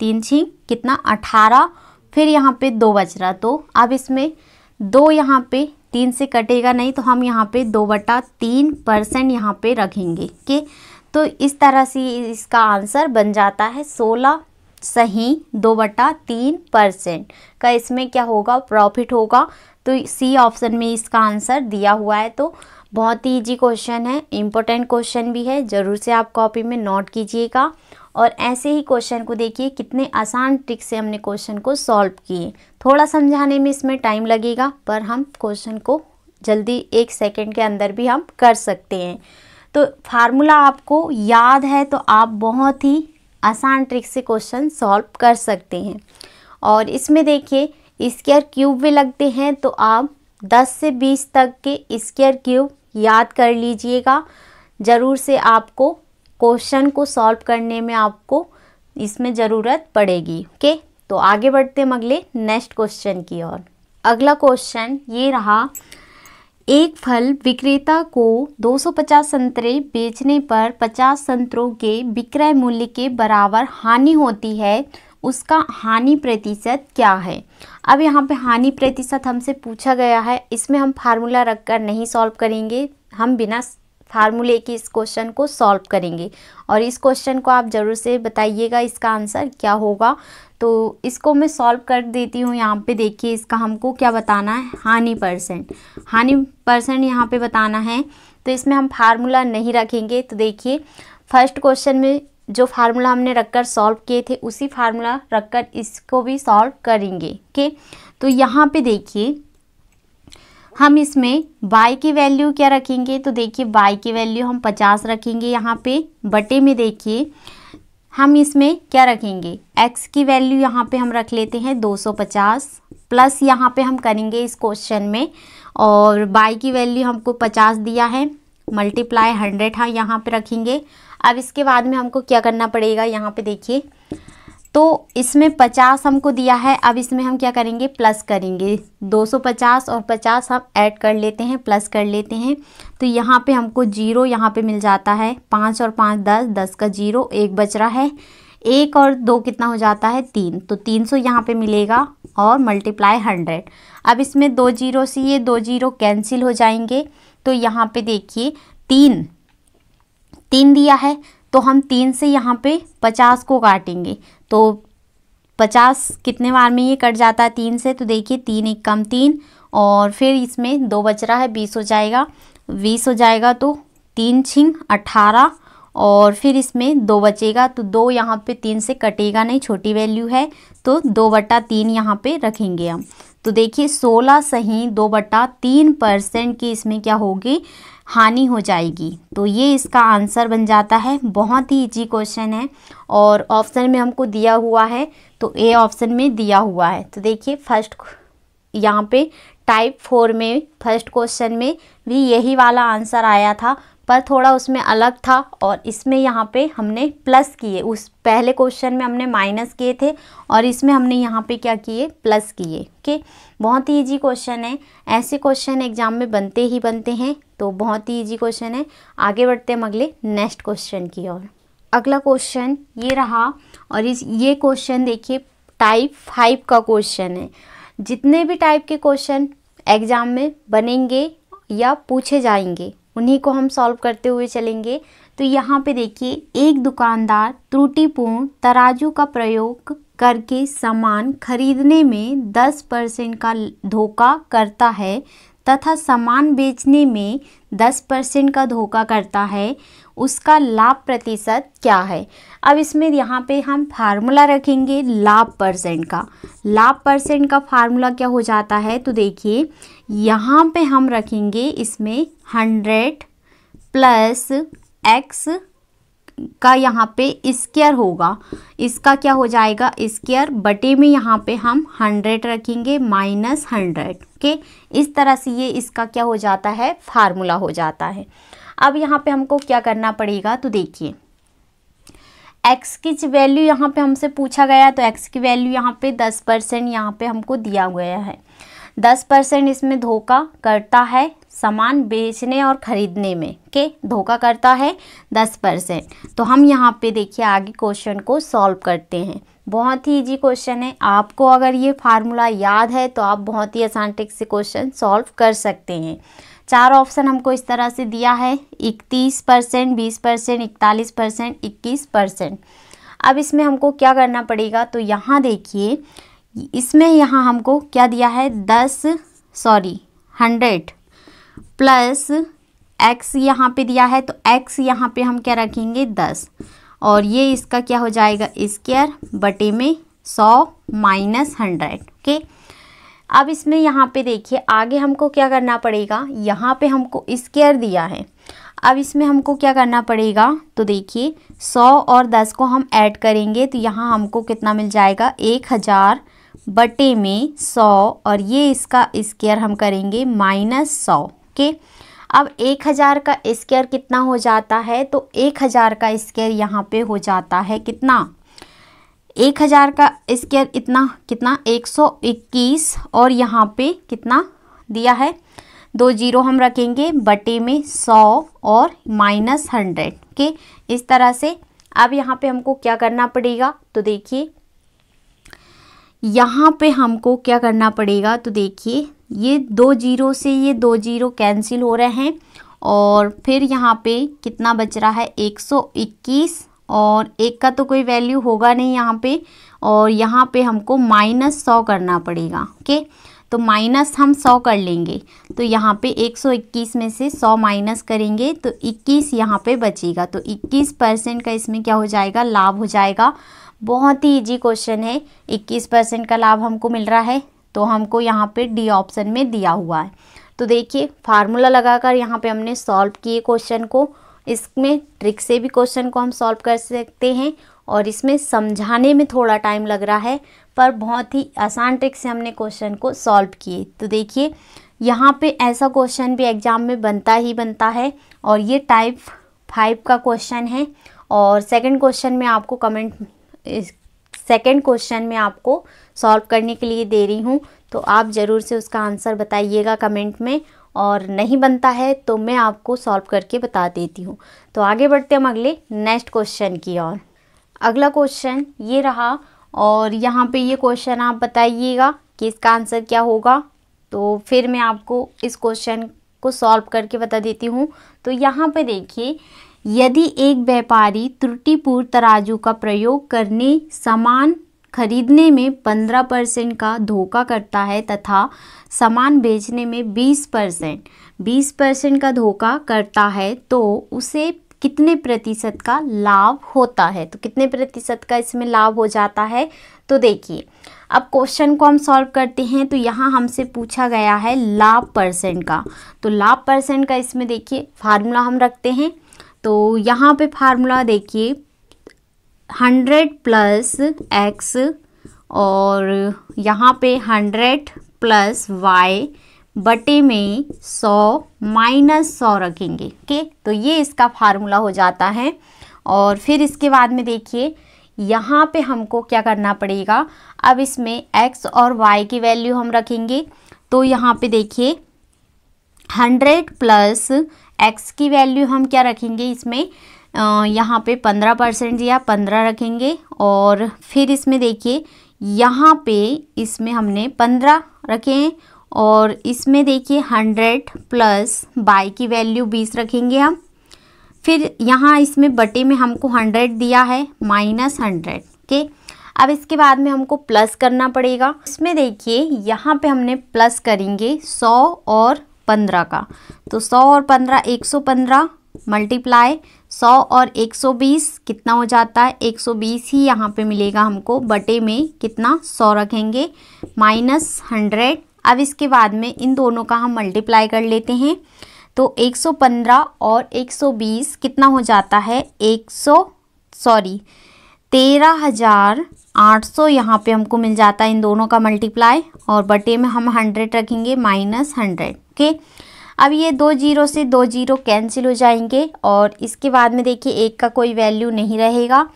S1: 3 × कितना 18, फिर यहाँ पे 2 बच रहा, तो अब इसमें 2 यहाँ पे 3 से कटेगा नहीं, तो हम यहाँ पे 2/3% यहाँ पे रखेंगे। ओके, तो इस तरह से इसका आंसर बन जाता है 16 सही 2/3% का इसमें क्या होगा प्रॉफिट होगा। तो सी ऑप्शन में इसका आंसर दिया हुआ है। तो बहुत ही इजी क्वेश्चन है, इम्पोर्टेंट क्वेश्चन भी है, ज़रूर से आप कॉपी में नोट कीजिएगा। और ऐसे ही क्वेश्चन को देखिए कितने आसान ट्रिक से हमने क्वेश्चन को सॉल्व किए। थोड़ा समझाने में इसमें टाइम लगेगा पर हम क्वेश्चन को जल्दी 1 सेकंड के अंदर भी हम कर सकते हैं। तो फार्मूला आपको याद है तो आप बहुत ही आसान ट्रिक से क्वेश्चन सॉल्व कर सकते हैं। और इसमें देखिए स्क्वायर क्यूब भी लगते हैं, तो आप 10 से 20 तक के स्क्वायर क्यूब याद कर लीजिएगा। ज़रूर से आपको क्वेश्चन को सॉल्व करने में आपको इसमें ज़रूरत पड़ेगी। ओके, तो आगे बढ़ते हैं अगले नेक्स्ट क्वेश्चन की ओर। अगला क्वेश्चन ये रहा, एक फल विक्रेता को 250 संतरे बेचने पर 50 संतरों के विक्रय मूल्य के बराबर हानि होती है, उसका हानि प्रतिशत क्या है। अब यहाँ पे हानि प्रतिशत हमसे पूछा गया है, इसमें हम फार्मूला रखकर नहीं सॉल्व करेंगे, हम बिना फार्मूले के इस क्वेश्चन को सॉल्व करेंगे। और इस क्वेश्चन को आप ज़रूर से बताइएगा इसका आंसर क्या होगा। तो इसको मैं सॉल्व कर देती हूँ। यहाँ पे देखिए इसका हमको क्या बताना है, हानि परसेंट यहाँ पे बताना है। तो इसमें हम फार्मूला नहीं रखेंगे। तो देखिए फर्स्ट क्वेश्चन में जो फार्मूला हमने रखकर सॉल्व किए थे उसी फार्मूला रखकर इसको भी सॉल्व करेंगे। ओके, तो यहाँ पे देखिए हम इसमें y की वैल्यू क्या रखेंगे, तो देखिए y की वैल्यू हम 50 रखेंगे यहाँ पे, बटे में देखिए हम इसमें क्या रखेंगे x की वैल्यू यहाँ पे हम रख लेते हैं 250 प्लस यहाँ पे हम करेंगे इस क्वेश्चन में, और y की वैल्यू हमको 50 दिया है मल्टीप्लाई 100 हाँ यहाँ पे रखेंगे। अब इसके बाद में हमको क्या करना पड़ेगा, यहाँ पे देखिए तो इसमें 50 हमको दिया है, अब इसमें हम क्या करेंगे प्लस करेंगे, 250 और 50 हम ऐड कर लेते हैं, प्लस कर लेते हैं। तो यहाँ पे हमको 0 यहाँ पे मिल जाता है, 5 और 5 10, 10 का 0, 1 बच रहा है, 1 और 2 कितना हो जाता है 3, तो 300 यहाँ पे मिलेगा और मल्टीप्लाई 100। अब इसमें 2 0 से ये 2 0 कैंसिल हो जाएंगे। तो यहाँ पे देखिए 3 दिया है, तो हम 3 से यहाँ पे 50 को काटेंगे, तो 50 कितने बार में ये कट जाता है 3 से, तो देखिए 3 1 कम 3 और फिर इसमें 2 बच रहा है, 20 हो जाएगा, 20 हो जाएगा तो 3 × 18 और फिर इसमें 2 बचेगा, तो 2 यहाँ पे 3 से कटेगा नहीं, छोटी वैल्यू है, तो 2/3 यहाँ पे रखेंगे हम। तो देखिए 16 सही 2/3% की इसमें क्या होगी हानि हो जाएगी। तो ये इसका आंसर बन जाता है। बहुत ही इजी क्वेश्चन है और ऑप्शन में हमको दिया हुआ है, तो ए ऑप्शन में दिया हुआ है। तो देखिए फर्स्ट यहाँ पे टाइप 4 में फर्स्ट क्वेश्चन में भी यही वाला आंसर आया था, पर थोड़ा उसमें अलग था और इसमें यहाँ पे हमने प्लस किए, उस पहले क्वेश्चन में हमने माइनस किए थे और इसमें हमने यहाँ पे क्या किए प्लस किए। ओके, बहुत ही इजी क्वेश्चन है, ऐसे क्वेश्चन एग्जाम में बनते ही बनते हैं, तो बहुत ही इजी क्वेश्चन है। आगे बढ़ते हैं अगले नेक्स्ट क्वेश्चन की ओर। अगला क्वेश्चन ये रहा और ये क्वेश्चन देखिए टाइप 5 का क्वेश्चन है। जितने भी टाइप के क्वेश्चन एग्जाम में बनेंगे या पूछे जाएंगे उन्हीं को हम सॉल्व करते हुए चलेंगे। तो यहाँ पे देखिए, एक दुकानदार त्रुटिपूर्ण तराजू का प्रयोग करके सामान खरीदने में 10% का धोखा करता है तथा सामान बेचने में 10% का धोखा करता है, उसका लाभ प्रतिशत क्या है। अब इसमें यहाँ पे हम फार्मूला रखेंगे लाभ परसेंट का। लाभ परसेंट का फार्मूला क्या हो जाता है, तो देखिए यहाँ पे हम रखेंगे इसमें 100 प्लस x का यहाँ पे स्क्वायर होगा, इसका क्या हो जाएगा स्क्वायर बटे में यहाँ पे हम 100 रखेंगे माइनस 100 के। इस तरह से ये इसका क्या हो जाता है, फार्मूला हो जाता है। अब यहाँ पे हमको क्या करना पड़ेगा, तो देखिए x की वैल्यू यहाँ पे हमसे पूछा गया, तो x की वैल्यू यहाँ पे 10% यहाँ पे हमको दिया गया है। 10% इसमें धोखा करता है सामान बेचने और ख़रीदने में, के धोखा करता है 10%। तो हम यहाँ पे देखिए आगे क्वेश्चन को सॉल्व करते हैं। बहुत ही इजी क्वेश्चन है, आपको अगर ये फार्मूला याद है तो आप बहुत ही आसान ट्रिक से क्वेश्चन सॉल्व कर सकते हैं। 4 ऑप्शन हमको इस तरह से दिया है, 31%, 20%, 41%, 21%। अब इसमें हमको क्या करना पड़ेगा, तो यहाँ देखिए इसमें यहाँ हमको क्या दिया है 100 प्लस x यहाँ पे दिया है, तो x यहाँ पे हम क्या रखेंगे 10 और ये इसका क्या हो जाएगा स्क्वायर बटे में 100 माइनस 100 के। अब इसमें यहाँ पे देखिए आगे हमको क्या करना पड़ेगा, यहाँ पे हमको स्क्वायर दिया है। अब इसमें हमको क्या करना पड़ेगा, तो देखिए 100 और 10 को हम ऐड करेंगे तो यहाँ हमको कितना मिल जाएगा 1000 बटे में 100 और ये इसका स्क्वायर हम करेंगे माइनस 100 के। अब 1000 का स्क्वायर कितना हो जाता है, तो 1000 का स्क्वायर यहाँ पे हो जाता है कितना, 1000 का स्क्वायर इतना कितना 121 और यहाँ पे कितना दिया है 2 जीरो हम रखेंगे बटे में 100 और माइनस 100 के। इस तरह से अब यहाँ पे हमको क्या करना पड़ेगा, तो देखिए यहाँ पे हमको क्या करना पड़ेगा, तो देखिए ये 2 जीरो से ये 2 जीरो कैंसिल हो रहे हैं और फिर यहाँ पे कितना बच रहा है 121 और 1 का तो कोई वैल्यू होगा नहीं यहाँ पे, और यहाँ पे हमको माइनस 100 करना पड़ेगा। ओके, तो माइनस हम 100 कर लेंगे, तो यहाँ पे 121 में से 100 माइनस करेंगे तो 21 यहाँ पे बचेगा। तो 21% का इसमें क्या हो जाएगा, लाभ हो जाएगा। बहुत ही इजी क्वेश्चन है, 21% का लाभ हमको मिल रहा है, तो हमको यहाँ पे डी ऑप्शन में दिया हुआ है। तो देखिए फार्मूला लगाकर यहाँ पे हमने सॉल्व किए क्वेश्चन को। इसमें ट्रिक से भी क्वेश्चन को हम सॉल्व कर सकते हैं और इसमें समझाने में थोड़ा टाइम लग रहा है, पर बहुत ही आसान ट्रिक से हमने क्वेश्चन को सॉल्व किए। तो देखिए यहाँ पे ऐसा क्वेश्चन भी एग्जाम में बनता ही बनता है और ये टाइप 5 का क्वेश्चन है। और सेकंड क्वेश्चन में आपको सॉल्व करने के लिए दे रही हूँ, तो आप ज़रूर से उसका आंसर बताइएगा कमेंट में, और नहीं बनता है तो मैं आपको सॉल्व करके बता देती हूँ। तो आगे बढ़ते हम अगले नेक्स्ट क्वेश्चन की ओर। अगला क्वेश्चन ये रहा और यहाँ पे ये क्वेश्चन आप बताइएगा कि इसका आंसर क्या होगा। तो फिर मैं आपको इस क्वेश्चन को सॉल्व करके बता देती हूँ। तो यहाँ पे देखिए, यदि एक व्यापारी त्रुटिपूर्ण तराजू का प्रयोग करने सामान खरीदने में 15% का धोखा करता है तथा सामान बेचने में 20% का धोखा करता है, तो उसे कितने प्रतिशत का लाभ होता है। तो कितने प्रतिशत का इसमें लाभ हो जाता है, तो देखिए अब क्वेश्चन को हम सॉल्व करते हैं। तो यहाँ हमसे पूछा गया है लाभ परसेंट का, तो लाभ परसेंट का इसमें देखिए फार्मूला हम रखते हैं। तो यहाँ पे फार्मूला देखिए 100 प्लस x और यहाँ पे 100 प्लस y बटे में 100 माइनस 100 रखेंगे। ओके, तो ये इसका फार्मूला हो जाता है। और फिर इसके बाद में देखिए यहाँ पे हमको क्या करना पड़ेगा, अब इसमें x और y की वैल्यू हम रखेंगे। तो यहाँ पे देखिए 100 प्लस x की वैल्यू हम क्या रखेंगे, इसमें यहाँ पे 15% या 15 रखेंगे। और फिर इसमें देखिए यहाँ पे इसमें हमने 15 रखे हैं और इसमें देखिए 100 प्लस y की वैल्यू 20 रखेंगे हम। फिर यहाँ इसमें बटे में हमको 100 दिया है -100, ओके। अब इसके बाद में हमको प्लस करना पड़ेगा। इसमें देखिए यहाँ पे हमने प्लस करेंगे 100 और 15 का, तो 100 और 15 115 मल्टीप्लाई 100 और 120 कितना हो जाता है 120 ही यहाँ पे मिलेगा हमको, बटे में कितना 100 रखेंगे -100। अब इसके बाद में इन दोनों का हम मल्टीप्लाई कर लेते हैं, तो 115 और 120 कितना हो जाता है 13,800 यहाँ पे हमको मिल जाता है इन दोनों का मल्टीप्लाई, और बटे में हम 100 रखेंगे -100, ओके। अब ये 2 जीरो से 2 जीरो कैंसिल हो जाएंगे, और इसके बाद में देखिए 1 का कोई वैल्यू नहीं रहेगा,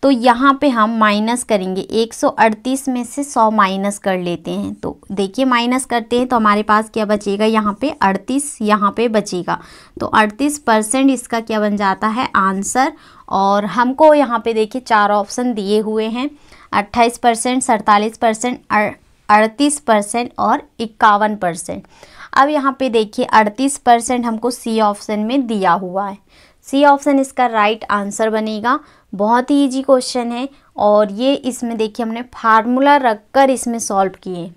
S1: तो यहाँ पे हम माइनस करेंगे 138 में से 100 माइनस कर लेते हैं। तो देखिए माइनस करते हैं तो हमारे पास क्या बचेगा, यहाँ पे 38 यहाँ पे बचेगा, तो 38% इसका क्या बन जाता है आंसर। और हमको यहाँ पे देखिए 4 ऑप्शन दिए हुए हैं, 28%, 47%, 38% और 51%। अब यहाँ पे देखिए 38% हमको सी ऑप्शन में दिया हुआ है, सी ऑप्शन इसका राइट आंसर बनेगा। बहुत ही इजी क्वेश्चन है, और ये इसमें देखिए हमने फार्मूला रखकर इसमें सॉल्व किए।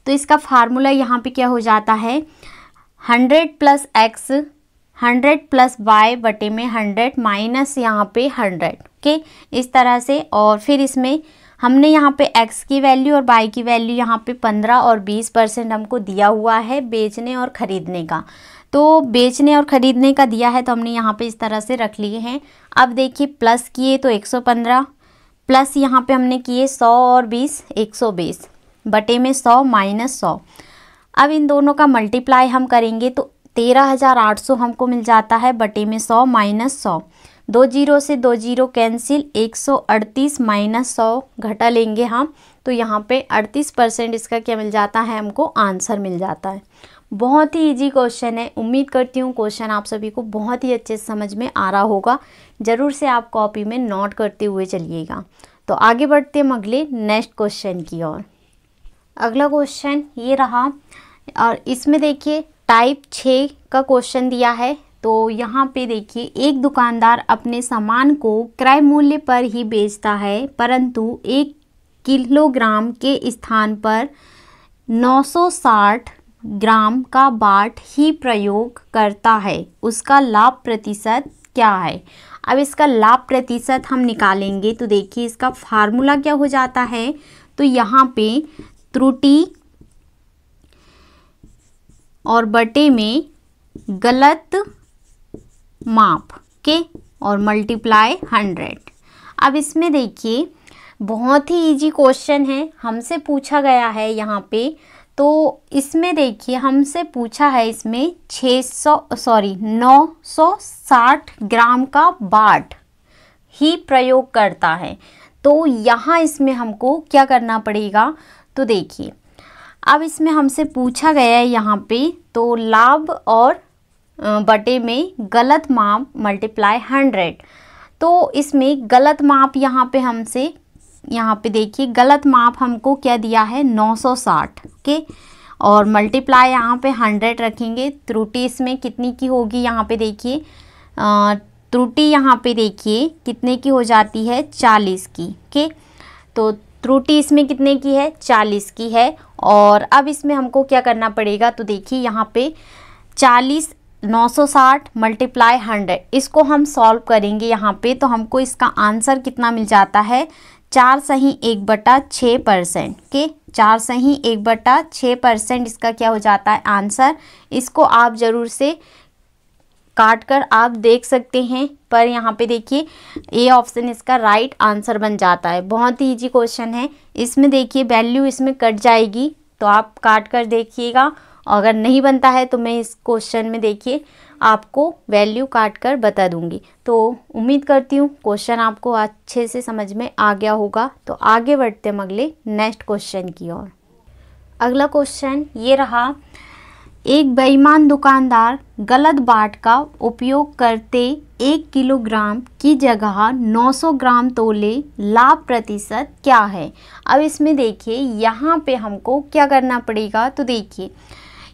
S1: तो इसका फार्मूला यहाँ पे क्या हो जाता है 100 + x 100 + y बटे में 100 माइनस यहाँ पे 100, ओके, इस तरह से। और फिर इसमें हमने यहाँ पे x की वैल्यू और y की वैल्यू यहाँ पे 15 और 20% हमको दिया हुआ है बेचने और ख़रीदने का, तो बेचने और ख़रीदने का दिया है तो हमने यहाँ पे इस तरह से रख लिए हैं। अब देखिए प्लस किए तो 115, प्लस यहाँ पे हमने किए 100 और 20 120 बटे में 100 माइनस 100। अब इन दोनों का मल्टीप्लाई हम करेंगे तो 13,800 हमको मिल जाता है, बटे में 100 माइनस 100। 2 जीरो से 2 जीरो कैंसिल, 138 माइनस 100 घटा लेंगे हम, तो यहाँ पे 38% इसका क्या मिल जाता है हमको आंसर मिल जाता है। बहुत ही इजी क्वेश्चन है। उम्मीद करती हूँ क्वेश्चन आप सभी को बहुत ही अच्छे से समझ में आ रहा होगा। ज़रूर से आप कॉपी में नोट करते हुए चलिएगा। तो आगे बढ़ते हम अगले नेक्स्ट क्वेश्चन की ओर। अगला क्वेश्चन ये रहा, और इसमें देखिए टाइप 6 का क्वेश्चन दिया है। तो यहाँ पे देखिए एक दुकानदार अपने सामान को क्रय मूल्य पर ही बेचता है, परंतु 1 किलोग्राम के स्थान पर 960 ग्राम का बाट ही प्रयोग करता है, उसका लाभ प्रतिशत क्या है। अब इसका लाभ प्रतिशत हम निकालेंगे तो देखिए इसका फार्मूला क्या हो जाता है, तो यहाँ पे त्रुटि और बटे में गलत माप के और मल्टीप्लाई 100। अब इसमें देखिए बहुत ही इजी क्वेश्चन है, हमसे पूछा गया है यहाँ पे। तो इसमें देखिए हमसे पूछा है इसमें 960 ग्राम का बाट ही प्रयोग करता है। तो यहाँ इसमें हमको क्या करना पड़ेगा, तो देखिए अब इसमें हमसे पूछा गया है यहाँ पे, तो लाभ और बटे में गलत माप मल्टीप्लाई 100। तो इसमें गलत माप यहाँ पे हमसे, यहाँ पे देखिए गलत माप हमको क्या दिया है 960 के, और मल्टीप्लाई यहाँ पे 100 रखेंगे। त्रुटि इसमें कितनी की होगी, यहाँ पे देखिए त्रुटि यहाँ पे देखिए कितने की हो जाती है 40 की, के। तो त्रुटि इसमें कितने की है 40 की है। और अब इसमें हमको क्या करना पड़ेगा, तो देखिए यहाँ पे 40 960 मल्टीप्लाई 100, इसको हम सॉल्व करेंगे यहाँ पे, तो हमको इसका आंसर कितना मिल जाता है 4 सही 1/6% के। 4 सही 1/6% इसका क्या हो जाता है आंसर। इसको आप ज़रूर से काट कर आप देख सकते हैं, पर यहाँ पे देखिए ए ऑप्शन इसका राइट आंसर बन जाता है। बहुत ही इजी क्वेश्चन है। इसमें देखिए वैल्यू इसमें कट जाएगी, तो आप काट कर देखिएगा। अगर नहीं बनता है तो मैं इस क्वेश्चन में देखिए आपको वैल्यू काट कर बता दूंगी। तो उम्मीद करती हूँ क्वेश्चन आपको अच्छे से समझ में आ गया होगा। तो आगे बढ़ते हम अगले नेक्स्ट क्वेश्चन की ओर। अगला क्वेश्चन ये रहा, एक बेईमान दुकानदार गलत बाट का उपयोग करते 1 किलोग्राम की जगह 900 ग्राम तोले, लाभ प्रतिशत क्या है। अब इसमें देखिए यहाँ पे हमको क्या करना पड़ेगा, तो देखिए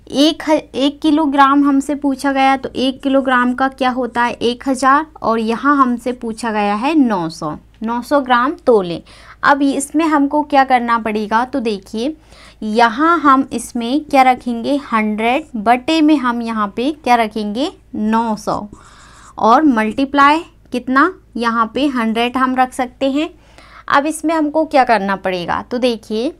S1: एक किलोग्राम हमसे पूछा गया, तो 1 किलोग्राम का क्या होता है 1000, और यहाँ हमसे पूछा गया है 900 ग्राम तोले। अब इसमें हमको क्या करना पड़ेगा, तो देखिए यहाँ हम इसमें क्या रखेंगे 100 बटे में हम यहाँ पे क्या रखेंगे 900, और मल्टीप्लाई कितना यहाँ पे 100 हम रख सकते हैं। अब इसमें हमको क्या करना पड़ेगा, तो देखिए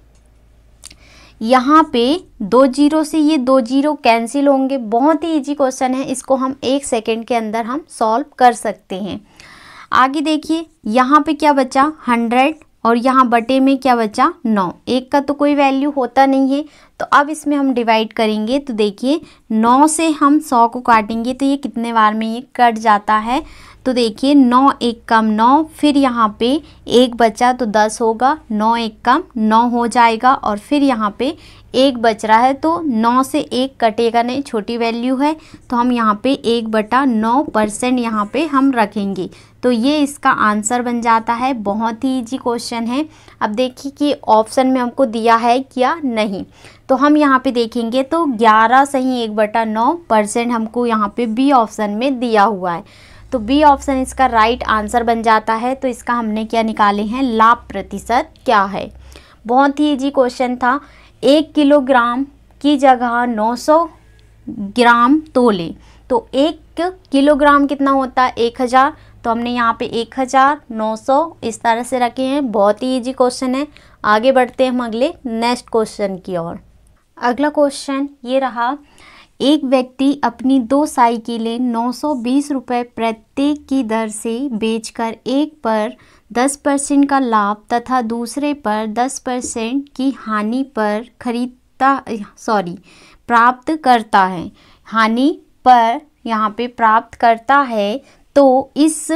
S1: यहाँ पे 2 जीरो से ये 2 जीरो कैंसिल होंगे। बहुत ही इजी क्वेश्चन है, इसको हम 1 सेकेंड के अंदर हम सॉल्व कर सकते हैं। आगे देखिए यहाँ पे क्या बचा 100, और यहाँ बटे में क्या बचा 9। 1 का तो कोई वैल्यू होता नहीं है, तो अब इसमें हम डिवाइड करेंगे। तो देखिए 9 से हम 100 को काटेंगे तो ये कितने बार में ये कट जाता है, तो देखिए 9 1 कम 9, फिर यहाँ पे 1 बचा तो 10 होगा, 9 1 कम 9 हो जाएगा, और फिर यहाँ पे 1 बच रहा है तो 9 से 1 कटेगा नहीं, छोटी वैल्यू है, तो हम यहाँ पे 1/9% यहाँ पे हम रखेंगे। तो ये इसका आंसर बन जाता है। बहुत ही इजी क्वेश्चन है। अब देखिए कि ऑप्शन में हमको दिया है क्या नहीं, तो हम यहाँ पे देखेंगे तो 11 सही 1/9% हमको यहाँ पे बी ऑप्शन में दिया हुआ है, तो बी ऑप्शन इसका राइट आंसर बन जाता है। तो इसका हमने क्या निकाले हैं, लाभ प्रतिशत क्या है। बहुत ही इजी क्वेश्चन था। 1 किलोग्राम की जगह 900 ग्राम तोले, तो 1 किलोग्राम कितना होता है 1000, तो हमने यहाँ पे 1900 इस तरह से रखे हैं। बहुत ही इजी क्वेश्चन है। आगे बढ़ते हैं हम अगले नेक्स्ट क्वेश्चन की ओर। अगला क्वेश्चन ये रहा, एक व्यक्ति अपनी 2 साइकिलें 920 रुपये प्रत्येक की दर से बेचकर एक पर 10% का लाभ तथा दूसरे पर 10% की हानि पर प्राप्त करता है। हानि पर यहाँ पे प्राप्त करता है, तो इस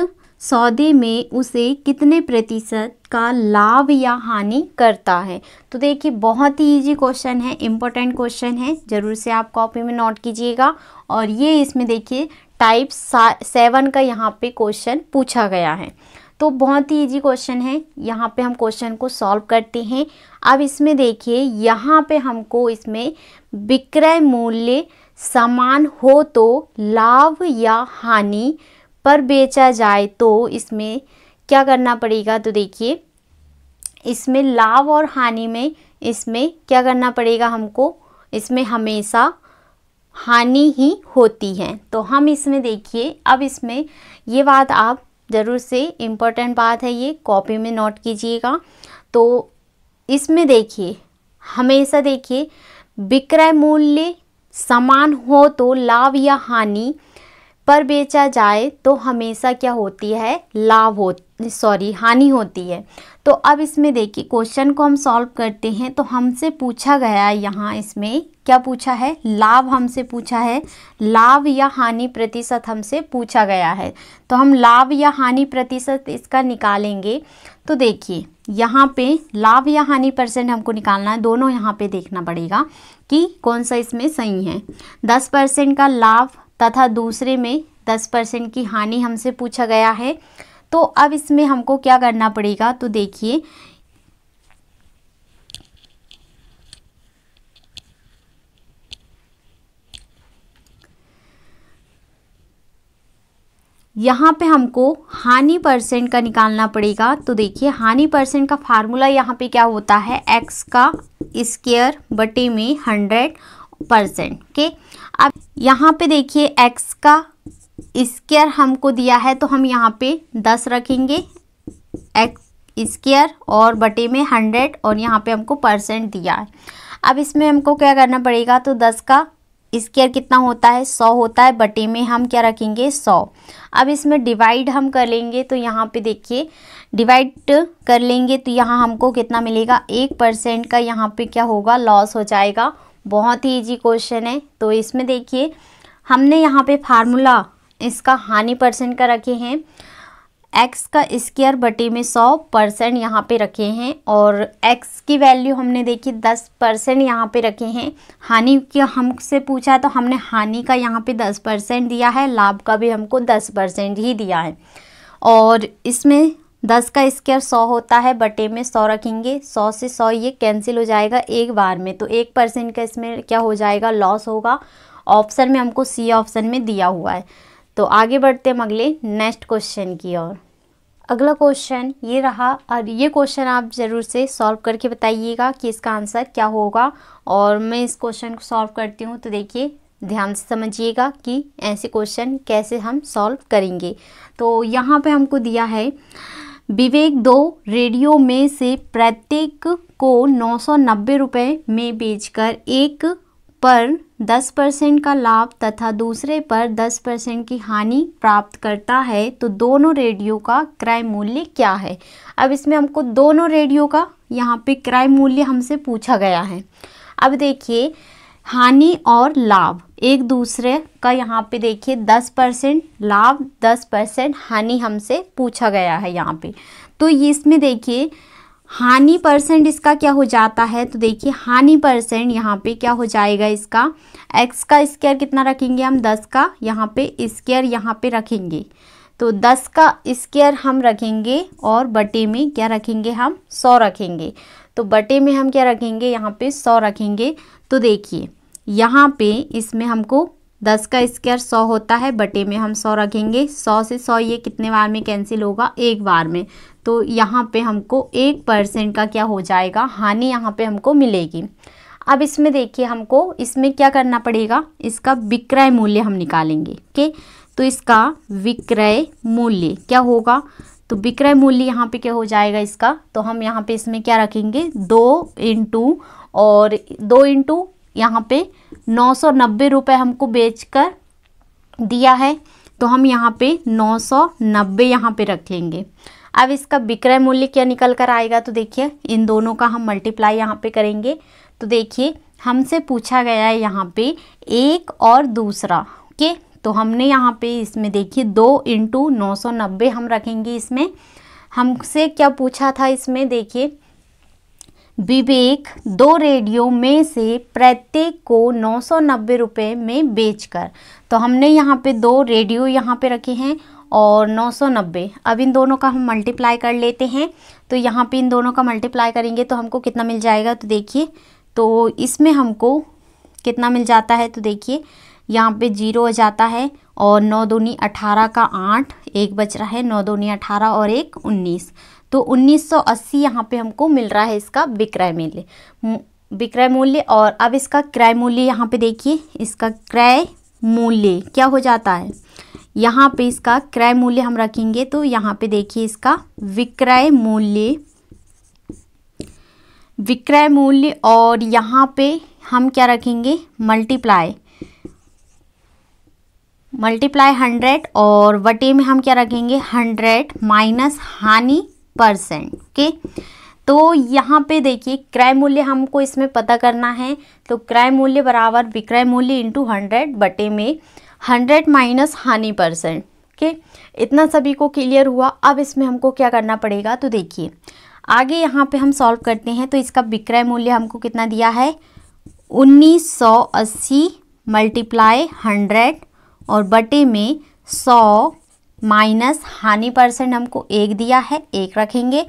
S1: सौदे में उसे कितने प्रतिशत का लाभ या हानि करता है। तो देखिए बहुत ही इजी क्वेश्चन है, इम्पोर्टेंट क्वेश्चन है, ज़रूर से आप कॉपी में नोट कीजिएगा। और ये इसमें देखिए टाइप 7 का यहाँ पे क्वेश्चन पूछा गया है, तो बहुत ही इजी क्वेश्चन है। यहाँ पे हम क्वेश्चन को सॉल्व करते हैं। अब इसमें देखिए यहाँ पे हमको इसमें विक्रय मूल्य समान हो तो लाभ या हानि पर बेचा जाए तो इसमें क्या करना पड़ेगा, तो देखिए इसमें लाभ और हानि में इसमें क्या करना पड़ेगा हमको, इसमें हमेशा हानि ही होती है। तो हम इसमें देखिए, अब इसमें ये बात आप ज़रूर से इम्पोर्टेंट बात है, ये कॉपी में नोट कीजिएगा। तो इसमें देखिए हमेशा देखिए विक्रय मूल्य समान हो तो लाभ या हानि पर बेचा जाए तो हमेशा क्या होती है, हानि होती है। तो अब इसमें देखिए क्वेश्चन को हम सॉल्व करते हैं। तो हमसे पूछा गया यहाँ इसमें क्या पूछा है, लाभ हमसे पूछा है, लाभ या हानि प्रतिशत हमसे पूछा गया है। तो हम लाभ या हानि प्रतिशत इसका निकालेंगे। तो देखिए यहाँ पे लाभ या हानि परसेंट हमको निकालना है, दोनों यहाँ पे देखना पड़ेगा कि कौन सा इसमें सही है। 10% का लाभ तथा दूसरे में 10% की हानि हमसे पूछा गया है। तो अब इसमें हमको क्या करना पड़ेगा, तो देखिए यहाँ पे हमको हानि परसेंट का निकालना पड़ेगा। तो देखिए हानि परसेंट का फार्मूला यहाँ पे क्या होता है, x का स्क्वायर बटे में 100%। ओके, अब यहाँ पे देखिए x का स्क्वायर हमको दिया है, तो हम यहाँ पे 10 रखेंगे, x स्क्वायर और बटे में 100, और यहाँ पे हमको परसेंट दिया है। अब इसमें हमको क्या करना पड़ेगा, तो 10 का स्क्वायर कितना होता है 100 होता है, बटे में हम क्या रखेंगे 100। अब इसमें डिवाइड हम कर लेंगे, तो यहाँ पे देखिए डिवाइड कर लेंगे तो यहाँ हमको कितना मिलेगा, 1% का यहाँ पे क्या होगा, लॉस हो जाएगा। बहुत ही इजी क्वेश्चन है। तो इसमें देखिए हमने यहाँ पे फार्मूला इसका हानि परसेंट का रखे हैं, x का स्क्वायर बटे में 100% यहाँ पे रखे हैं, और x की वैल्यू हमने देखी 10% यहाँ पे रखे हैं। हानि का हमसे पूछा तो हमने हानि का यहाँ पे 10% दिया है, लाभ का भी हमको 10% ही दिया है। और इसमें 10 का स्क्वायर 100 होता है, बटे में 100 रखेंगे, 100 से 100 ये कैंसिल हो जाएगा एक बार में, तो 1% का इसमें क्या हो जाएगा, लॉस होगा। ऑप्शन में हमको सी ऑप्शन में दिया हुआ है। तो आगे बढ़ते हम अगले नेक्स्ट क्वेश्चन की ओर। अगला क्वेश्चन ये रहा, और ये क्वेश्चन आप ज़रूर से सॉल्व करके बताइएगा कि इसका आंसर क्या होगा। और मैं इस क्वेश्चन को सॉल्व करती हूँ, तो देखिए ध्यान से समझिएगा कि ऐसे क्वेश्चन कैसे हम सॉल्व करेंगे। तो यहाँ पे हमको दिया है, विवेक 2 रेडियो में से प्रत्येक को 990 रुपये में बेचकर एक पर 10% का लाभ तथा दूसरे पर 10% की हानि प्राप्त करता है, तो दोनों रेडियो का क्रय मूल्य क्या है। अब इसमें हमको दोनों रेडियो का यहाँ पे क्रय मूल्य हमसे पूछा गया है। अब देखिए हानि और लाभ एक दूसरे का यहाँ पे देखिए 10% लाभ 10% हानि हमसे पूछा गया है यहाँ पे। तो ये इसमें देखिए हानि परसेंट इसका क्या हो जाता है, तो देखिए हानि परसेंट यहाँ पे क्या हो जाएगा, इसका x का स्क्वायर कितना रखेंगे हम, 10 का यहाँ पे स्क्वायर यहाँ पे रखेंगे, तो 10 का स्क्वायर हम रखेंगे और बटे में क्या रखेंगे हम 100 रखेंगे। तो बटे में हम क्या रखेंगे, यहाँ पे 100 रखेंगे। तो देखिए यहाँ पे इसमें हमको 10 का स्क्वायर 100 होता है, बटे में हम 100 रखेंगे, 100 से 100 ये कितने बार में कैंसिल होगा, एक बार में। तो यहाँ पे हमको 1% का क्या हो जाएगा, हानि यहाँ पे हमको मिलेगी। अब इसमें देखिए हमको इसमें क्या करना पड़ेगा, इसका विक्रय मूल्य हम निकालेंगे। ओके, तो इसका विक्रय मूल्य क्या होगा, तो विक्रय मूल्य यहाँ पे क्या हो जाएगा इसका, तो हम यहाँ पे इसमें क्या रखेंगे 2 इंटू और 2 इंटू यहाँ पे 990 रुपये हमको बेचकर दिया है, तो हम यहाँ पे 990 यहाँ पे रखेंगे। अब इसका विक्रय मूल्य क्या निकल कर आएगा, तो देखिए इन दोनों का हम मल्टीप्लाई यहाँ पे करेंगे। तो देखिए हमसे पूछा गया है यहाँ पे एक और दूसरा। ओके, तो हमने यहाँ पे इसमें देखिए 2 इंटू 990 हम रखेंगे। इसमें हमसे क्या पूछा था, इसमें देखिए विवेक 2 रेडियो में से प्रत्येक को 990 रुपये में बेचकर, तो हमने यहाँ पे 2 रेडियो यहाँ पे रखे हैं और 990। अब इन दोनों का हम मल्टीप्लाई कर लेते हैं। तो यहाँ पे इन दोनों का मल्टीप्लाई करेंगे तो हमको कितना मिल जाएगा, तो देखिए तो इसमें हमको कितना मिल जाता है, तो देखिए यहाँ पे 0 हो जाता है और 9 दूनी 18 का 8, एक बच रहा है, 9 दूनी 18 और 1 19, तो 1980 यहाँ पे हमको मिल रहा है इसका विक्रय मूल्य। और अब इसका क्रय मूल्य यहाँ पे देखिए, इसका क्रय मूल्य क्या हो जाता है, यहाँ पे इसका क्रय मूल्य हम रखेंगे। तो यहाँ पे देखिए इसका विक्रय मूल्य और यहाँ पे हम क्या रखेंगे, मल्टीप्लाई 100 और बटे में हम क्या रखेंगे 100 माइनस हानि %। ओके, तो यहाँ पे देखिए क्रय मूल्य हमको इसमें पता करना है, तो क्रय मूल्य बराबर विक्रय मूल्य इंटू 100 बटे में 100 माइनस हानि %। ओके, इतना सभी को क्लियर हुआ। अब इसमें हमको क्या करना पड़ेगा, तो देखिए आगे यहाँ पे हम सॉल्व करते हैं। तो इसका विक्रय मूल्य हमको कितना दिया है 1980 मल्टीप्लाई 100 और बटे में 100 माइनस हानि % हमको 1 दिया है, 1 रखेंगे।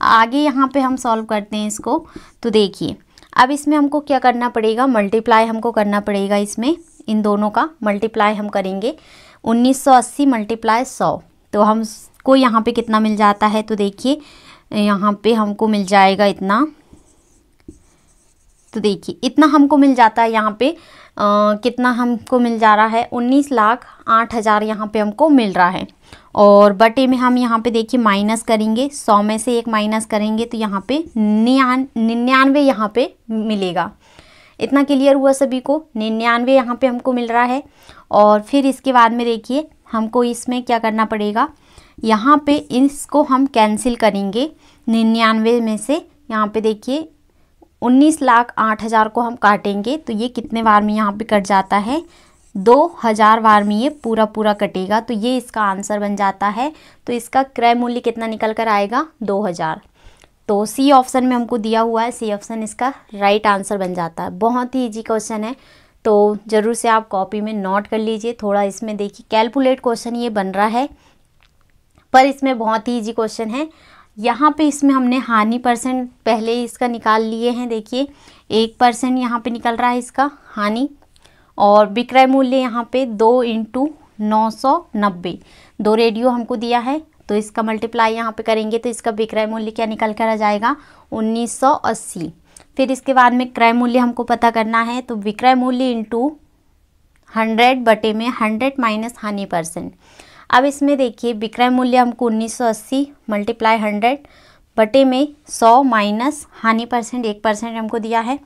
S1: आगे यहाँ पे हम सॉल्व करते हैं इसको। तो देखिए अब इसमें हमको क्या करना पड़ेगा, मल्टीप्लाई हमको करना पड़ेगा, इसमें इन दोनों का मल्टीप्लाई हम करेंगे 1980 मल्टीप्लाई 100, तो हमको यहाँ पे कितना मिल जाता है, तो देखिए यहाँ पे हमको मिल जाएगा इतना, तो देखिए इतना हमको मिल जाता है यहाँ पे कितना हमको मिल जा रहा है 19,08,000 यहाँ पे हमको मिल रहा है। और बटे में हम यहाँ पे देखिए माइनस करेंगे, 100 में से 1 माइनस करेंगे तो यहाँ पे 99 यहाँ पे मिलेगा। इतना क्लियर हुआ सभी को, 99 यहाँ पे हमको मिल रहा है। और फिर इसके बाद में देखिए हमको इसमें क्या करना पड़ेगा, यहाँ पे इसको हम कैंसिल करेंगे 99 में से, यहाँ पे देखिए 19,08,000 को हम काटेंगे तो ये कितने बार में यहाँ पे कट जाता है 2000 बार में ये पूरा कटेगा, तो ये इसका आंसर बन जाता है। तो इसका क्रय मूल्य कितना निकल कर आएगा 2000। तो सी ऑप्शन में हमको दिया हुआ है, सी ऑप्शन इसका राइट आंसर बन जाता है। बहुत ही इजी क्वेश्चन है, तो ज़रूर से आप कॉपी में नोट कर लीजिए। थोड़ा इसमें देखिए कैलकुलेट क्वेश्चन ये बन रहा है, पर इसमें बहुत ही इजी क्वेश्चन है। यहाँ पे इसमें हमने हानि परसेंट पहले इसका निकाल लिए हैं। देखिए 1% यहाँ पे निकल रहा है इसका हानि, और विक्रय मूल्य यहाँ पे 2 × 990, 2 रेडियो हमको दिया है, तो इसका मल्टीप्लाई यहाँ पे करेंगे तो इसका विक्रय मूल्य क्या निकल कर आ जाएगा 1980। फिर इसके बाद में क्रय मूल्य हमको पता करना है, तो विक्रय मूल्य इंटू 100 बटे में 100 माइनस हानि परसेंट। अब इसमें देखिए विक्रय मूल्य हमको 1980 मल्टीप्लाई 100 बटे में 100 माइनस हानि परसेंट 1% हमको दिया है,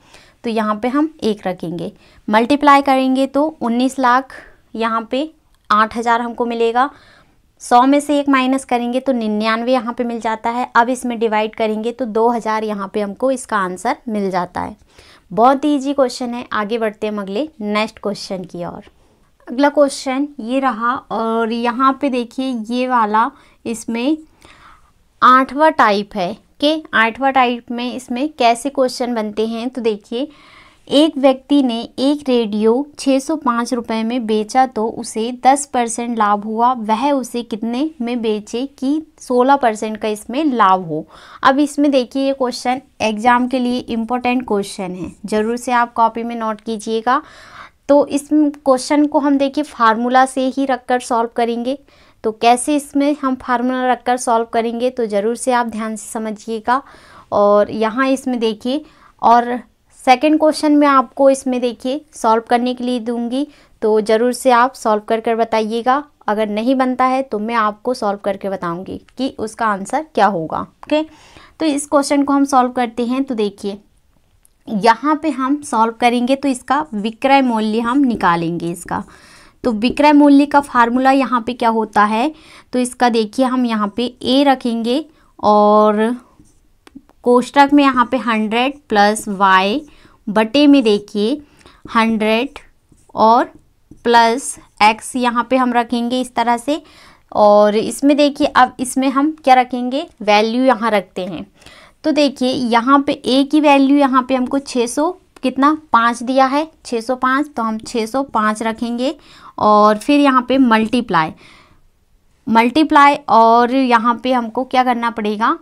S1: तो यहाँ पे हम 1 रखेंगे। मल्टीप्लाई करेंगे तो 19 लाख यहाँ पे 8000 हमको मिलेगा। 100 में से 1 माइनस करेंगे तो 99 यहाँ पे मिल जाता है। अब इसमें डिवाइड करेंगे तो 2000 यहाँ पे हमको इसका आंसर मिल जाता है। बहुत ही ईजी क्वेश्चन है। आगे बढ़ते हैं हम अगले नेक्स्ट क्वेश्चन की ओर। अगला क्वेश्चन ये रहा, और यहाँ पे देखिए ये वाला इसमें 8वां टाइप है कि 8वां टाइप में इसमें कैसे क्वेश्चन बनते हैं। तो देखिए एक व्यक्ति ने एक रेडियो 605 रुपये में बेचा तो उसे 10% लाभ हुआ, वह उसे कितने में बेचे कि 16% का इसमें लाभ हो। अब इसमें देखिए ये क्वेश्चन एग्जाम के लिए इम्पोर्टेंट क्वेश्चन है, ज़रूर से आप कॉपी में नोट कीजिएगा। तो इस क्वेश्चन को हम देखिए फार्मूला से ही रखकर सॉल्व करेंगे। तो कैसे इसमें हम फार्मूला रखकर सॉल्व करेंगे तो ज़रूर से आप ध्यान से समझिएगा। और यहाँ इसमें देखिए, और सेकंड क्वेश्चन में आपको इसमें देखिए सॉल्व करने के लिए दूंगी, तो ज़रूर से आप सॉल्व कर कर बताइएगा। अगर नहीं बनता है तो मैं आपको सॉल्व करके बताऊंगी कि उसका आंसर क्या होगा। ओके, तो इस क्वेश्चन को हम सॉल्व करते हैं। तो देखिए यहाँ पे हम सॉल्व करेंगे तो इसका विक्रय मूल्य हम निकालेंगे इसका। तो विक्रय मूल्य का फार्मूला यहाँ पे क्या होता है, तो इसका देखिए हम यहाँ पे ए रखेंगे और कोष्टक में यहाँ पे 100 प्लस y बटे में देखिए 100 और प्लस x यहाँ पे हम रखेंगे इस तरह से। और इसमें देखिए अब इसमें हम क्या रखेंगे, वैल्यू यहाँ रखते हैं। तो देखिए यहाँ पे a की वैल्यू यहाँ पे हमको 600 कितना 5 दिया है, 605, तो हम 605 रखेंगे। और फिर यहाँ पे मल्टीप्लाई और यहाँ पे हमको क्या करना पड़ेगा,